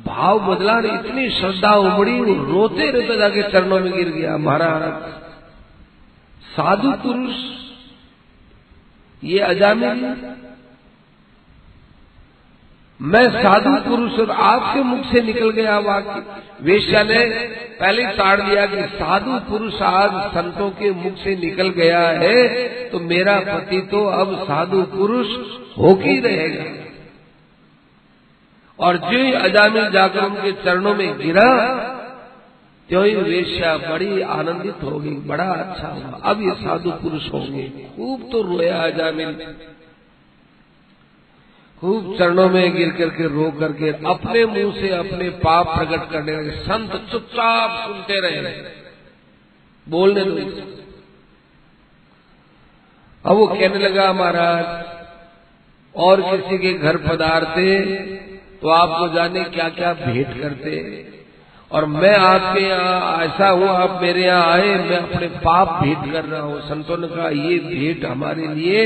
भाव बदला, इतनी श्रद्धा उमड़ी, रोते रोते जाके चरणों में गिर गया। महाराज साधु पुरुष ये अजामिल, मैं साधु पुरुष और आपके मुख से निकल गया वाक्य। वेश्या ने पहले ताड़ दिया कि साधु पुरुष आज संतों के मुख से निकल गया है तो मेरा पति तो अब साधु पुरुष होके ही रहेगा। और जो ही अजामिल जाकर उनके चरणों में गिरा, त्यों ही वेश्या बड़ी आनंदित हो गई, बड़ा अच्छा हुआ, अब ये साधु पुरुष होंगे। खूब तो रोया अजामिल, खूब चरणों में गिर करके रो करके अपने मुंह से अपने पाप प्रकट करने लगे। संत चुपचाप सुनते रहे, बोलने दो। अब वो कहने लगा महाराज और किसी के घर पधारते तो आपको जाने क्या क्या भेंट करते, और मैं आपके यहाँ ऐसा हूँ, आप मेरे यहाँ आए, मैं अपने पाप भेंट कर रहा हूँ। संतों ने कहा ये भेंट हमारे लिए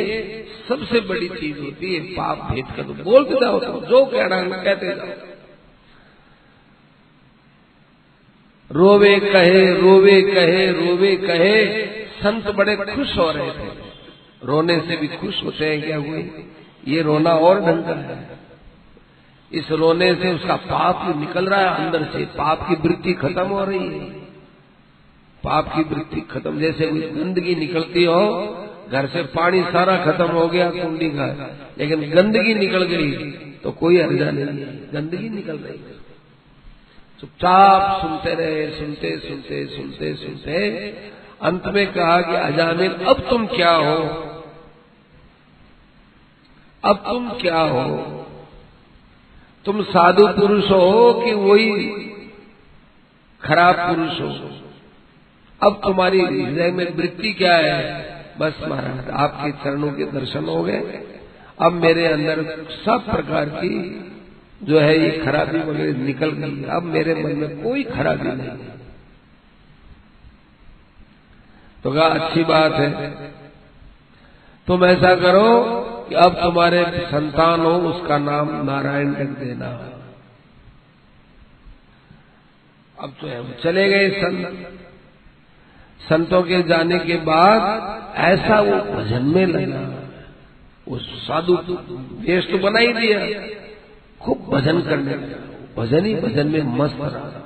सबसे बड़ी चीज होती है, पाप भेंट कर दो। बोलते जाओ, तो जो कहना है कहते जाओ। रोवे कहे रोवे कहे रोवे कहे, संत बड़े खुश हो रहे थे। रोने से भी खुश होते हैं क्या हुए? ये रोना और ढंग का है। इस रोने से उसका पाप निकल रहा है अंदर से, पाप की वृत्ति खत्म हो रही है। पाप की वृत्ति खत्म, जैसे गंदगी निकलती हो, घर से पानी सारा खत्म हो गया कुंडी का, लेकिन गंदगी निकल गई तो कोई हर्जा नहीं है, गंदगी निकल रही है। चुपचाप सुनते रहे, सुनते सुनते सुनते सुनते अंत में कहा कि अजामिल अब तुम क्या हो, अब तुम क्या हो? तुम साधु पुरुष हो कि वही खराब पुरुष हो? अब तुम्हारी हृदय में वृत्ति क्या है? बस महाराज आपके चरणों के दर्शन हो गए, अब मेरे अंदर सब प्रकार की जो है ये खराबी वगैरह निकल गई, अब मेरे मन में कोई खराबी नहीं है। तो कहा अच्छी बात है, तुम ऐसा करो कि अब तुम्हारे संतान हो उसका नाम नारायण रख देना। अब तो हम चले गए संतों के जाने के बाद ऐसा वो भजन में लगा, वो साधु वेश तो बना ही दिया, खूब भजन करने लगा, भजन ही भजन में मस्त रहा।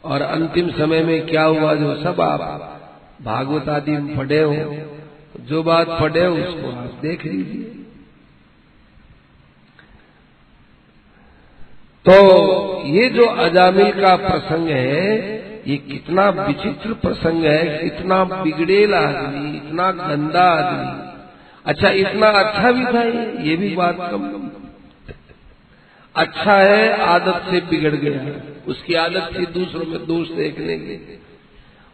और अंतिम समय में क्या हुआ, जो सब आप भागवत आदि में पढ़े हो, जो बात पढ़े उसको आप देख लीजिए। तो ये जो अजामिल का प्रसंग है, ये कितना विचित्र प्रसंग है, कितना बिगड़ेल आदमी, इतना गंदा आदमी। अच्छा इतना अच्छा भी था ये भी बात कम। अच्छा है आदत से बिगड़ गया, उसकी आदत थी दूसरों में दोष देखने की,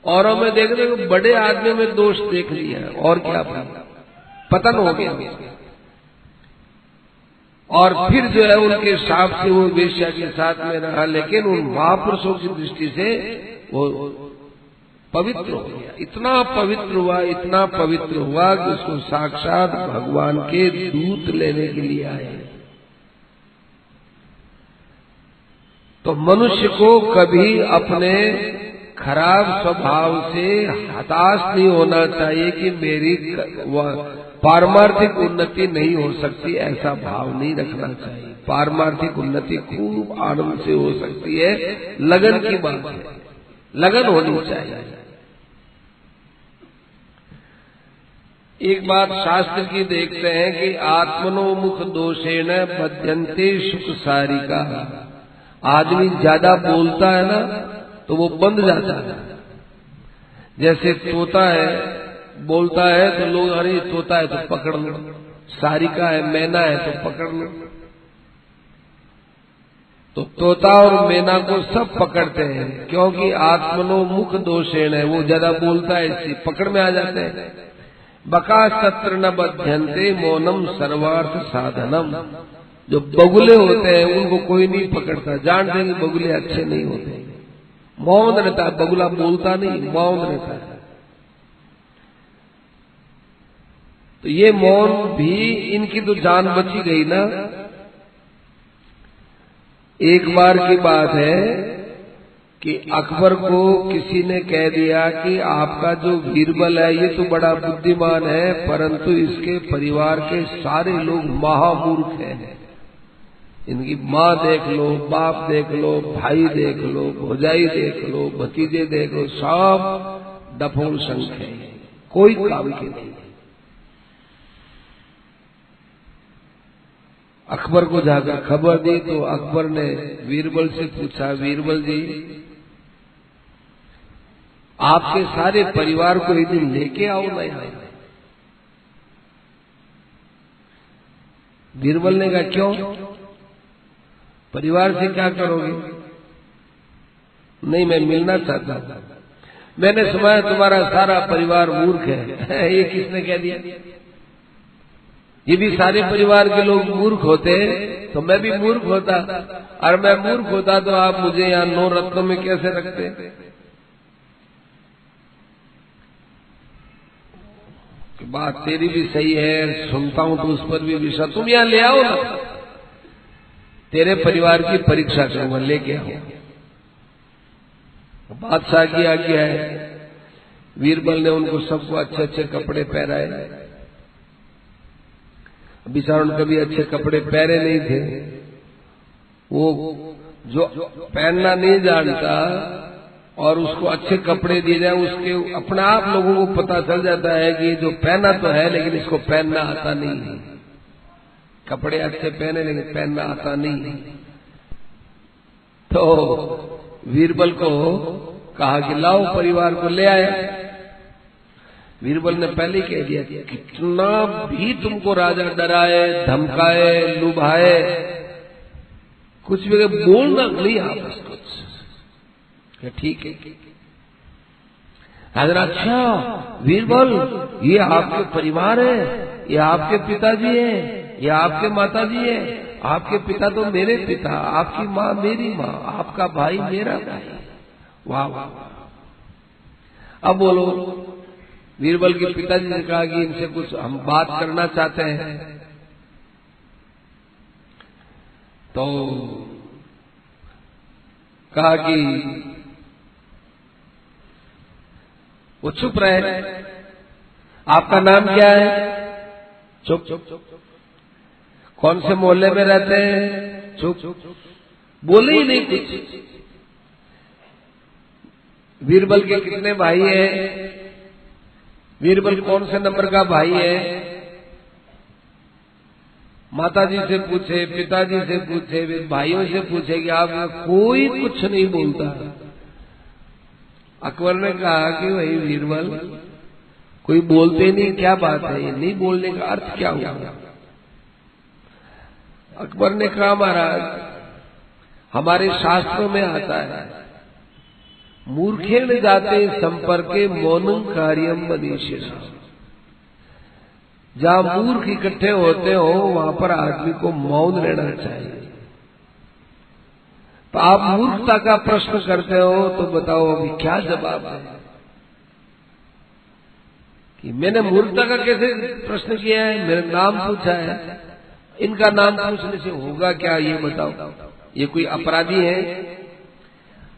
औरों में देखने को बड़े आदमी में दोष देख लिया, और क्या पतन हो गया। और फिर जो है उनके शाप से वो वेश्या के साथ में रहा, लेकिन उन महापुरुषों की दृष्टि से वो पवित्र हो गया। इतना पवित्र हुआ, इतना पवित्र हुआ कि उसको साक्षात भगवान के दूत लेने के लिए आए। तो मनुष्य को कभी अपने खराब स्वभाव से हताश नहीं होना चाहिए कि मेरी पारमार्थिक उन्नति नहीं हो सकती, ऐसा भाव नहीं रखना चाहिए। पारमार्थिक उन्नति खूब आनंद से हो सकती है, लगन की बात है, लगन होनी चाहिए। एक बात शास्त्र की देखते हैं कि आत्मनोमुख दोषेण बध्यन्ते सुख सारिका। आदमी ज्यादा बोलता है ना तो वो बंद जाता है। जैसे तोता है, बोलता है तो लोग अरे तोता है तो पकड़ लो, सारिका है मैना है तो पकड़ लो। तो तोता और मैना को सब पकड़ते हैं, क्योंकि आत्मनोमुख दोषेण है, वो ज्यादा बोलता है इससे पकड़ में आ जाते हैं। बका सत्र न बध्यन्ते मौनम सर्वार्थ साधनम। जो बगुले होते हैं उनको कोई नहीं पकड़ता, जानते हैं कि बगुले अच्छे नहीं होते, मौन रहता है, बगुला बोलता नहीं, मौन रहता है। तो ये मौन भी इनकी तो जान बची गई ना। एक बार की बात है कि अकबर को किसी ने कह दिया कि आपका जो बीरबल है ये तो बड़ा बुद्धिमान है, परंतु इसके परिवार के सारे लोग महामूर्ख हैं। इनकी माँ देख लो, बाप देख लो, भाई देख लो, भौजाई देख लो, भतीजे देख लो, सब डफोल संख है, कोई काम के नहीं। अकबर को जाकर खबर दी तो अकबर ने बीरबल से पूछा, बीरबल जी आपके सारे परिवार को एक दिन लेके आओ ना यहाँ। बीरबल ने कहा क्यों, परिवार से क्या करोगे? नहीं मैं मिलना चाहता था, मैंने सुना है तुम्हारा सारा परिवार मूर्ख है। ये किसने कह दिया? ये भी सारे परिवार के लोग मूर्ख होते तो मैं भी मूर्ख होता, और मैं मूर्ख होता तो आप मुझे यहाँ 9 रत्नों में कैसे रखते? कि बात तेरी भी सही है, सुनता हूं तो उस पर भी विश्वास। तुम यहाँ ले आओ ना, तेरे परिवार की परीक्षा करूंगा, लेके आओ। बादशाह की आज्ञा है। बीरबल ने उनको सबको अच्छे अच्छे कपड़े पहनाए। बेचारों ने कभी अच्छे कपड़े पहने नहीं थे। वो जो पहनना नहीं जानता और उसको अच्छे कपड़े दिए जाए, उसके अपना आप लोगों को पता चल जाता है कि जो पहना तो है लेकिन इसको पहनना आता नहीं है। कपड़े अच्छे पहने लेकिन पहनना आता नहीं है। तो बीरबल को कहा कि लाओ, परिवार को ले आया। बीरबल ने पहले कह दिया कि कितना भी तुमको राजा डराए, धमकाए, लुभाए, कुछ भी बोलना नहीं आपस कुछ। ठीक है राजा। अच्छा बीरबल, ये आपके परिवार है, ये आपके पिताजी है, ये आपके माताजी है। आपके पिता तो मेरे पिता, आपकी माँ मेरी माँ, आपका भाई मेरा भाई। वाह वाह। अब बोलो, बीरबल के पिताजी ने कहा कि इनसे कुछ हम बात करना चाहते हैं। तो कहा कि वो चुप रहे। आपका नाम क्या है? चुप। कौन से मोहल्ले में रहते हैं? चुप। बोले ही नहीं कुछ। बीरबल के कितने भाई हैं? बीरबल कौन से नंबर का भाई है? माताजी से पूछे, पिताजी से पूछे, भाइयों से पूछे कि आप, कोई कुछ नहीं बोलता। अकबर ने कहा कि वही बीरबल, कोई बोलते नहीं, क्या बात है? ये नहीं बोलने का अर्थ क्या हुआ? अकबर ने कहा महाराज, हमारे शास्त्रों में आता है, मूर्खेण जाते संपर्के मौनम कार्यम मनीषिणा। जहां मूर्ख इकट्ठे होते हो वहां पर आदमी को मौन रहना चाहिए। तो आप मूर्खता का प्रश्न करते हो तो बताओ अभी क्या जवाब है? कि मैंने मूर्खता का कैसे प्रश्न किया है? मेरा नाम पूछा है। इनका नाम पूछने से होगा क्या, ये बताओ? ये कोई अपराधी है?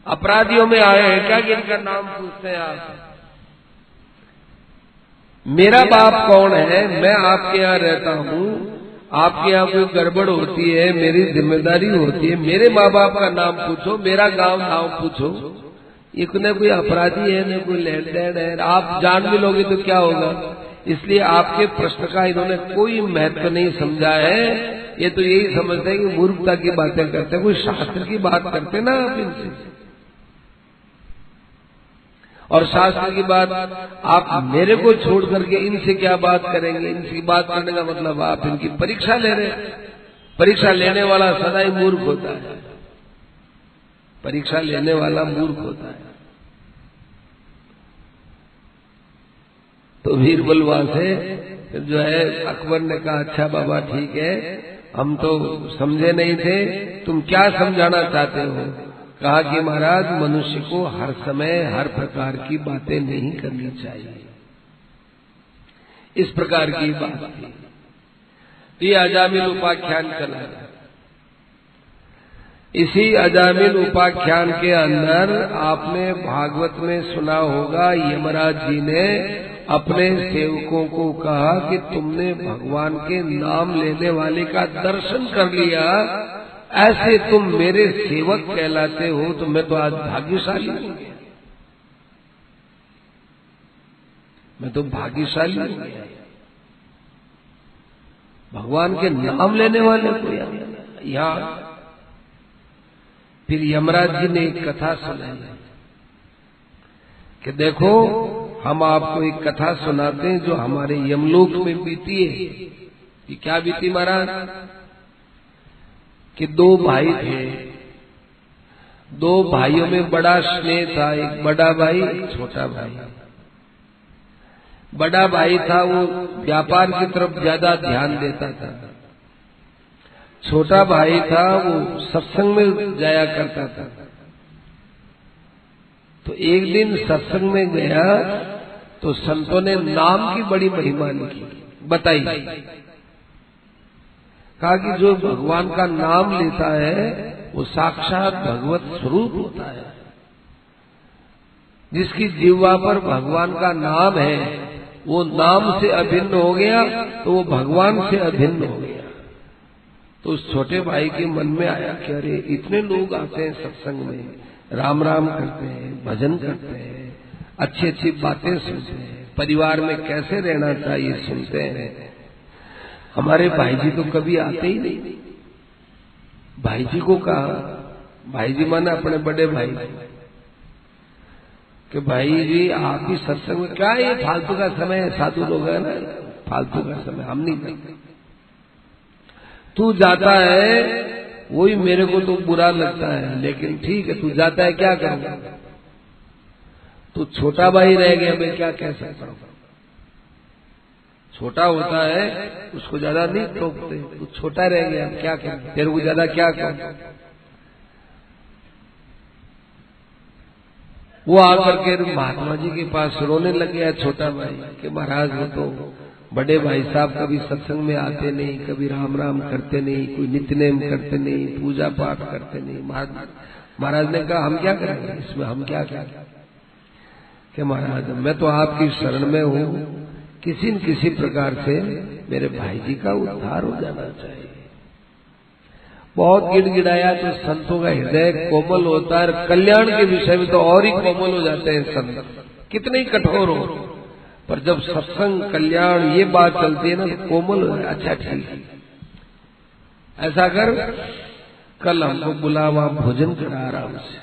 अपराधियों में आए हैं क्या कि इनका नाम पूछते हैं आप? मेरा बाप कौन है? मैं आपके यहाँ रहता हूँ, आपके यहाँ कोई गड़बड़ होती है, मेरी जिम्मेदारी होती है। मेरे माँ बाप का नाम पूछो, मेरा गांव नाम पूछो। ये न कोई अपराधी है, न कोई लेन देन है। आप जान भी लोगे तो क्या होगा? इसलिए आपके प्रश्न का इन्होंने कोई महत्व नहीं समझा है। ये तो यही समझते हैं कि मूर्खता की बातें करते हैं। कोई शास्त्र की बात करते ना आप इनसे, और शास्त्र की बात आप मेरे को छोड़ करके इनसे क्या बात करेंगे? इनकी बात करने का मतलब आप इनकी परीक्षा ले रहे हैं। परीक्षा लेने वाला सदा ही मूर्ख होता है। परीक्षा लेने वाला मूर्ख होता है। तो बीरबल वहां से जो है, अकबर ने कहा अच्छा बाबा ठीक है, हम तो समझे नहीं थे, तुम क्या समझाना चाहते हो? कहा कि महाराज, मनुष्य को हर समय हर प्रकार की बातें नहीं करनी चाहिए। इस प्रकार की बात थी। तो ये अजामिल उपाख्यान चला। इसी अजामिल उपाख्यान के अंदर आपने भागवत में सुना होगा, यमराज जी ने अपने सेवकों को कहा कि तुमने भगवान के नाम लेने वाले का दर्शन कर लिया, ऐसे तुम मेरे सेवक कहलाते हो, तो मैं तो आज भाग्यशाली हूं। मैं तो भाग्यशाली हूं, भगवान के नाम लेने वाले को यहाँ। फिर यमराज जी ने एक कथा सुनाई कि देखो, हम आपको एक कथा सुनाते हैं जो हमारे यमलोक में बीती है। कि क्या बीती महाराज? कि 2 भाई थे। 2 भाइयों में बड़ा स्नेह था, एक बड़ा भाई एक छोटा भाई। बड़ा भाई था वो व्यापार की तरफ ज्यादा ध्यान देता था, छोटा भाई था वो सत्संग में जाया करता था। तो एक दिन सत्संग में गया तो संतों ने नाम की बड़ी महिमा लिखी बताई, कहा कि जो भगवान का नाम लेता है वो साक्षात भगवत स्वरूप होता है। जिसकी जिह्वा पर भगवान का नाम है वो नाम से अभिन्न हो गया तो वो भगवान से अभिन्न हो गया। तो उस छोटे भाई के मन में आया कि अरे इतने लोग आते हैं सत्संग में, राम राम करते हैं, भजन करते हैं, अच्छी अच्छी बातें सुनते हैं, परिवार में कैसे रहना चाहिए सुनते हैं, हमारे भाई जी तो कभी आते ही नहीं। भाई जी को कहा, भाई जी माने अपने बड़े भाई, कि भाई जी आप भी सत्संग में, क्या ये फालतू का समय है, साधु लोग है ना, फालतू का समय हम नहीं करते। तू जाता है वही मेरे को तो बुरा लगता है, लेकिन ठीक है तू जाता है, क्या करूंगा। तू छोटा भाई रह गया, मैं क्या कह सकता हूं। छोटा होता है उसको ज्यादा नहीं टोकते, तू छोटा रह गया क्या कह, तेरे को ज्यादा क्या कहूं। वो आकर के महात्मा जी के पास रोने लग गया छोटा भाई कि महाराज वो तो बड़े भाई साहब कभी सत्संग में आते नहीं, कभी राम राम करते नहीं, कोई नित्य नेम करते नहीं, पूजा पाठ करते नहीं। महाराज ने कहा हम क्या करेंगे इसमें, हम क्या करें कि महाराज मैं तो आपकी शरण में हूं, किसी न किसी प्रकार से मेरे भाई जी का उद्धार हो जाना चाहिए। बहुत गिड़गिड़ाया तो संतों का हृदय कोमल होता है, कल्याण के विषय में तो और ही कोमल हो जाते हैं संत, कितने ही कठोर हो, पर जब सत्संग कल्याण ये बात चलती है ना तो कोमल हो जाए। अच्छा ठीक है, ऐसा कर कल हमको बुला, वहां भोजन करा आराम से,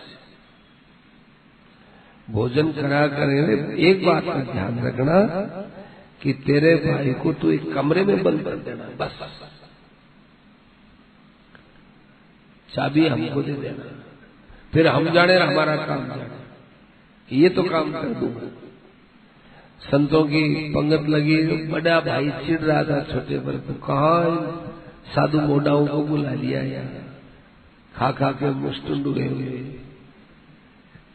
भोजन करा कर एक बात का ध्यान रखना कि तेरे भाई को तू एक कमरे में बंद कर देना, बस चाबी हमको दे देना, फिर हम जाने हमारा काम जाने, ये तो काम कर दूंगा। संतों की पंगत लगी, बड़ा भाई चिढ़ रहा था छोटे पर, तो कहा साधु मोडाओं को बुला लिया यार, खा खा के मुष्टुंड हुए हुए,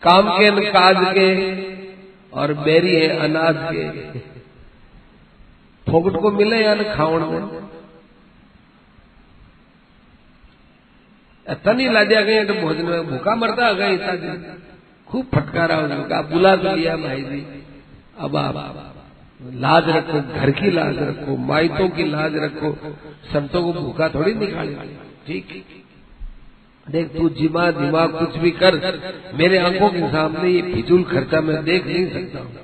काम के न काज के और बेरी है अनाज के, फोकट को मिले या न खावण में। तनी लादिया गए तो भोजन में भूखा मरता गया इतना दिन, खूब फटकारा होगा, बुला तो लिया भाई जी, अब आप लाज रखो, घर की लाज रखो, माइतों की लाज रखो, संतों को भूखा थोड़ी निकाले। ठीक देख तू जिमा दिमाग कुछ भी कर, मेरे आंखों के सामने ये फिजूल खर्चा मैं देख नहीं सकता हूं।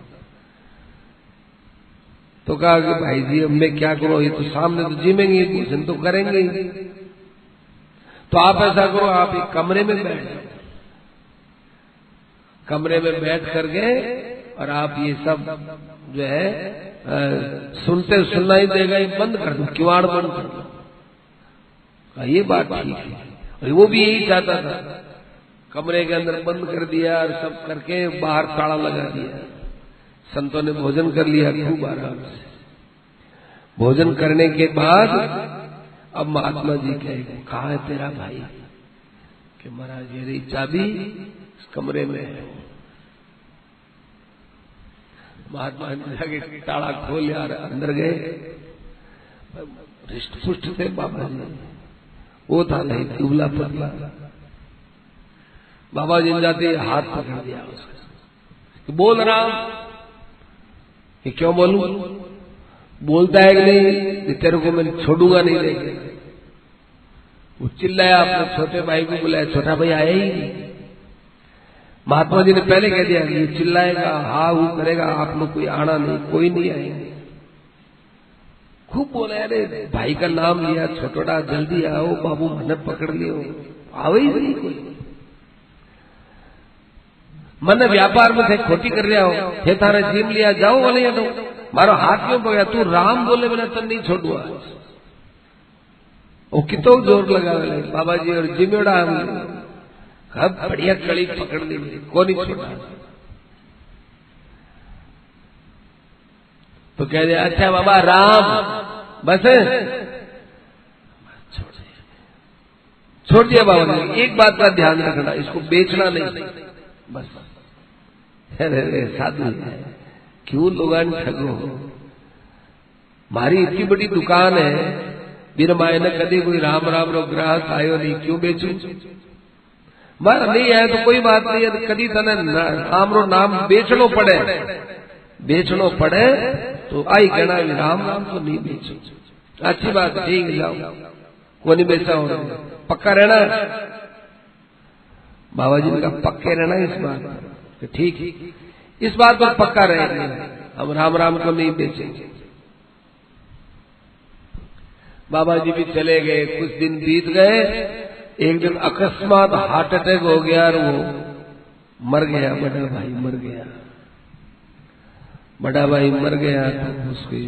तो कहा कि भाई जी अब मैं क्या करूं, ये तो सामने तो जिमेंगे, भोजन तो करेंगे ही, तो आप ऐसा करो आप एक कमरे में बैठ जाओ, कमरे में बैठ करके और आप ये सब जो है सुनते सुनना ही देगा, ये बंद कर दो, किवाड़ बंद कर दो। ये बात ठीक है, और वो भी यही चाहता था, कमरे के अंदर बंद कर दिया और सब करके बाहर ताला लगा दिया। संतों ने भोजन कर लिया खूब आराम से। भोजन करने के बाद अब महात्मा जी कहे कहाँ है तेरा भाई, कि महाराज ये रही चाबी इस कमरे में है। महात्मा जी जाके ताला खोल यार अंदर गए, हृष्ट पुष्ट थे बाबा जी, वो था नहीं दुबला पतला। बाबा जी जाते हाथ पकड़ दिया उसका, बोल राम, ये क्यों बोलूं, बोलता है कि नहीं, तेरे को मैं छोड़ूंगा नहीं देगा। वो चिल्लाया, अपने छोटे भाई को बुलाया, छोटा भाई आया ही नहीं। महात्मा जी ने पहले कह दिया कि ये चिल्लाएगा, हा हू करेगा, आप लोग कोई आना नहीं, कोई नहीं आएंगे। खूब बोला, अरे भाई का नाम लिया, छोटा जल्दी आओ, बाबू मन पकड़ लियो, आवे ही नहीं कोई। मन व्यापार में थे खोटी कर रहा हो, हे थारे जीम लिया जाओ वाले तो मारो हाथ क्यों पकड़ा, तू राम बोले बिना तन नहीं छोड़ूआ। वो कितो जोर लगा बाबा जी और जिमेड़ा अब बढ़िया कड़ी पकड़ ली, को नहीं छोड़ा। तो कह दिया अच्छा बाबा राम, बस छोड़ दिया बाबा ने। एक बात का ध्यान रखना, इसको बेचना नहीं, बस। अरे साधु है, क्यों लोगान ठगो, मारी इतनी बड़ी दुकान है, बिना माए ने कभी कोई राम राम रो ग्राहक आयो नहीं, क्यों बेचू? मार नहीं आया तो कोई बात नहीं है, कभी तने राम रो नाम बेचनो पड़े तो आई कहना राम राम तो नहीं बेचो। अच्छी बात, ठीक है जाओ, को नहीं बेचा हो, पक्का रहना। बाबा जी ने कहा पक्के रहना इस बात, ठीक, इस बात पर पक्का रहेंगे, हम राम राम को नहीं बेचेंगे। बाबा जी भी चले गए, कुछ दिन बीत गए। एक दिन अकस्मात हार्ट अटैक हो गया और वो मर गया, बड़ा भाई मर गया। बड़ा भाई मर गया तो उसके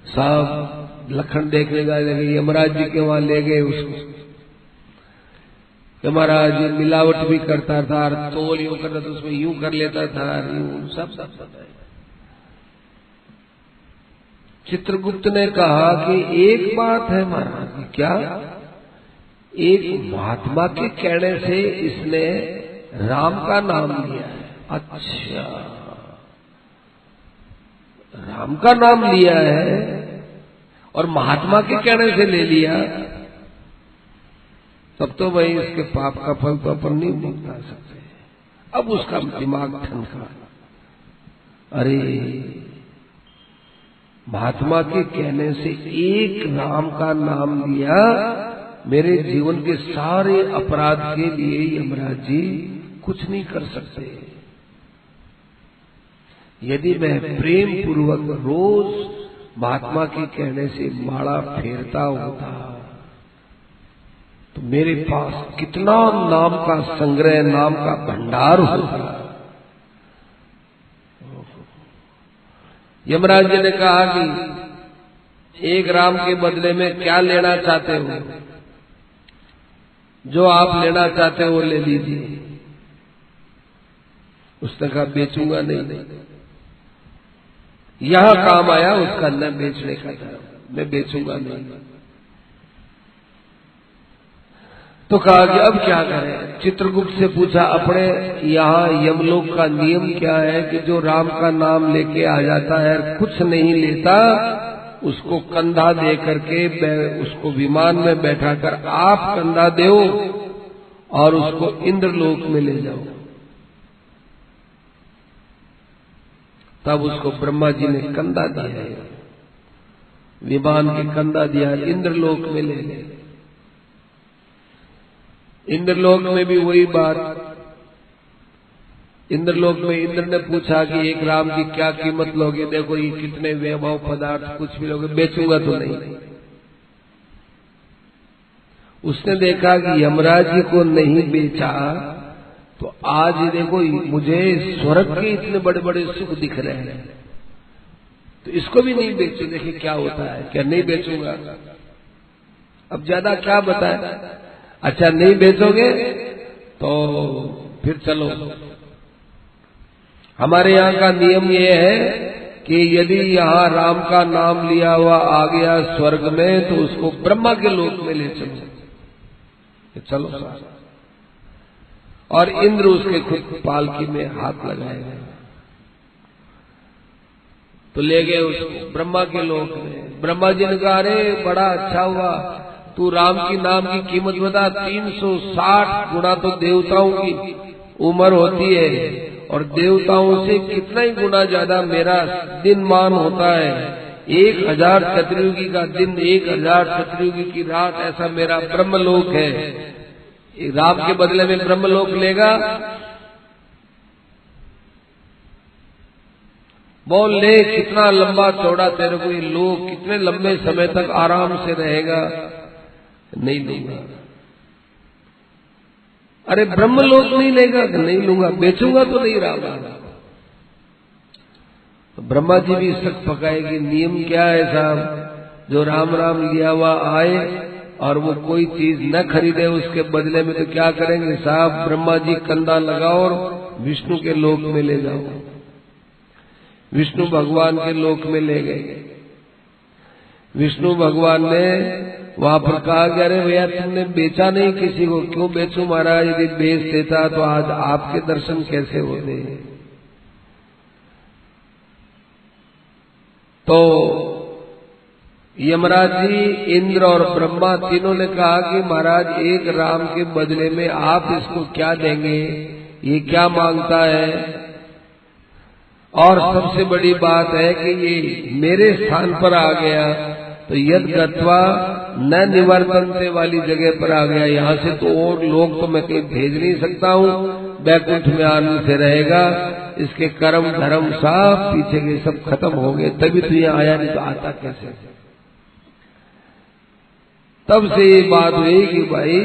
साहब लखन देखने गए, यमराज जी के वहां ले गए उसको। यमराज मिलावट भी करता था, तोल यूं करता था, उसमें यूं कर लेता था, यूं सब बताया। चित्रगुप्त ने कहा कि एक बात है महाराज, क्या? एक महात्मा के कहने से इसने राम का नाम लिया है। अच्छा, राम का नाम लिया है और महात्मा के कहने से ले लिया, तब तो भाई इसके पाप का फल तो अपन नहीं भुगता सकते। अब उसका दिमाग ठनका, अरे महात्मा के कहने से एक राम का नाम लिया, मेरे जीवन के सारे अपराध के लिए यमराज जी कुछ नहीं कर सकते। यदि मैं प्रेम पूर्वक रोज महात्मा के कहने से माला फेरता होता तो मेरे पास कितना नाम का संग्रह, नाम का भंडार होता। यमराज जी ने कहा कि एक राम के बदले में क्या लेना चाहते हो? जो आप लेना चाहते हो वो ले लीजिए। उसने कहा बेचूंगा नहीं, यहां काम आया उसका न बेचने का था, मैं बेचूंगा नहीं। तो कहा कि अब क्या करें? चित्रगुप्त से पूछा, अपने यहाँ यमलोक का नियम क्या है कि जो राम का नाम लेके आ जाता है कुछ नहीं लेता, उसको कंधा दे करके उसको विमान में बैठाकर आप कंधा दो और उसको इंद्रलोक में ले जाओ। तब उसको ब्रह्मा जी ने कंधा दिया है, विमान के कंधा दिया, इंद्रलोक में ले गए। इंद्रलोक में भी वही बात, इंद्रलोक में इंद्र ने पूछा कि एक राम की क्या कीमत लोगे? देखो ये कितने वैभव पदार्थ कुछ भी लोगे, बेचूंगा तो नहीं। उसने देखा कि यमराज जी को नहीं बेचा तो आज देखो मुझे स्वर्ग के इतने बड़े बड़े सुख दिख रहे हैं, तो इसको भी नहीं बेचो, देखिए क्या होता है। क्या नहीं बेचूंगा? अब ज्यादा क्या बताए? अच्छा नहीं बेचोगे तो फिर चलो, हमारे यहाँ का नियम ये है कि यदि यहाँ राम का नाम लिया हुआ आ गया स्वर्ग में तो उसको ब्रह्मा के लोक में ले चलो। चलो और इंद्र उसके खुद पालकी में हाथ लगाएगा, तो ले गए उसको ब्रह्मा के लोक में। ब्रह्मा जी ने कहा अरे बड़ा अच्छा हुआ, तू राम की नाम की कीमत बता। 360 गुना तो देवताओं की उम्र होती है और देवताओं से कितना ही गुना ज्यादा मेरा दिन मान होता है। 1000 चतुर्युगी का दिन, 1000 चतुर्युगी की रात, ऐसा मेरा ब्रह्मलोक है। राम के बदले में ब्रह्मलोक लेगा? बोल ले, कितना लंबा चौड़ा तेरे को ये लोक, कितने लंबे समय तक आराम से रहेगा? नहीं लूंगा। अरे ब्रह्मलोक नहीं लेगा? नहीं लूंगा। बेचूंगा तो नहीं राम। तो ब्रह्मा जी भी सख्त पकाएगी, नियम क्या है साहब? जो राम राम लिया हुआ आए और वो कोई चीज न खरीदे उसके बदले में तो क्या करेंगे साहब? ब्रह्मा जी कंधा लगाओ और विष्णु के लोक में ले जाओ। विष्णु भगवान के लोक में ले गए। विष्णु भगवान ने वहां पर कहा कि अरे भैया तुमने बेचा नहीं किसी को, क्यों बेचूं महाराज, यदि बेच देता तो आज आपके दर्शन कैसे होते। तो यमराज जी, इंद्र और ब्रह्मा तीनों ने कहा कि महाराज एक राम के बदले में आप इसको क्या देंगे, ये क्या मांगता है। और सबसे बड़ी बात है कि ये मेरे स्थान पर आ गया तो यद गत्वा न निवर्तनते वाली जगह पर आ गया, यहाँ से तो और लोग तो मैं कहीं भेज नहीं सकता हूँ, बैकुंठ में आनंद से रहेगा, इसके कर्म धर्म सब पीछे के सब खत्म हो गए, तभी तो यहाँ आया, नहीं तो आता कैसे। तब से ये बात हुई कि भाई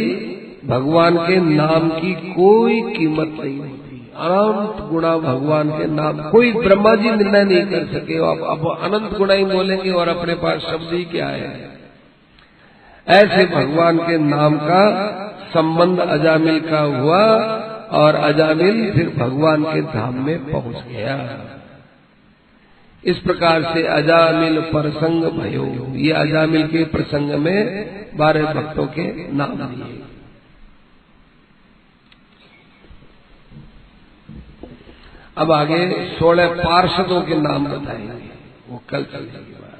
भगवान के नाम की कोई कीमत नहीं होती, अनंत गुणा भगवान के नाम, कोई ब्रह्मा जी निर्णय नहीं कर सके। अब अनंत गुणा ही बोलेंगे और अपने पास शब्द ही क्या है। ऐसे भगवान के नाम का संबंध अजामिल का हुआ और अजामिल फिर भगवान के धाम में पहुंच गया। इस प्रकार से अजामिल प्रसंग भयो, ये अजामिल के प्रसंग में 12 भक्तों के नाम दिए। अब आगे 16 पार्षदों के नाम बताएंगे, वो कल चलेगी बात।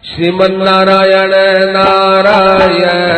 श्रीमन नारायण नारायण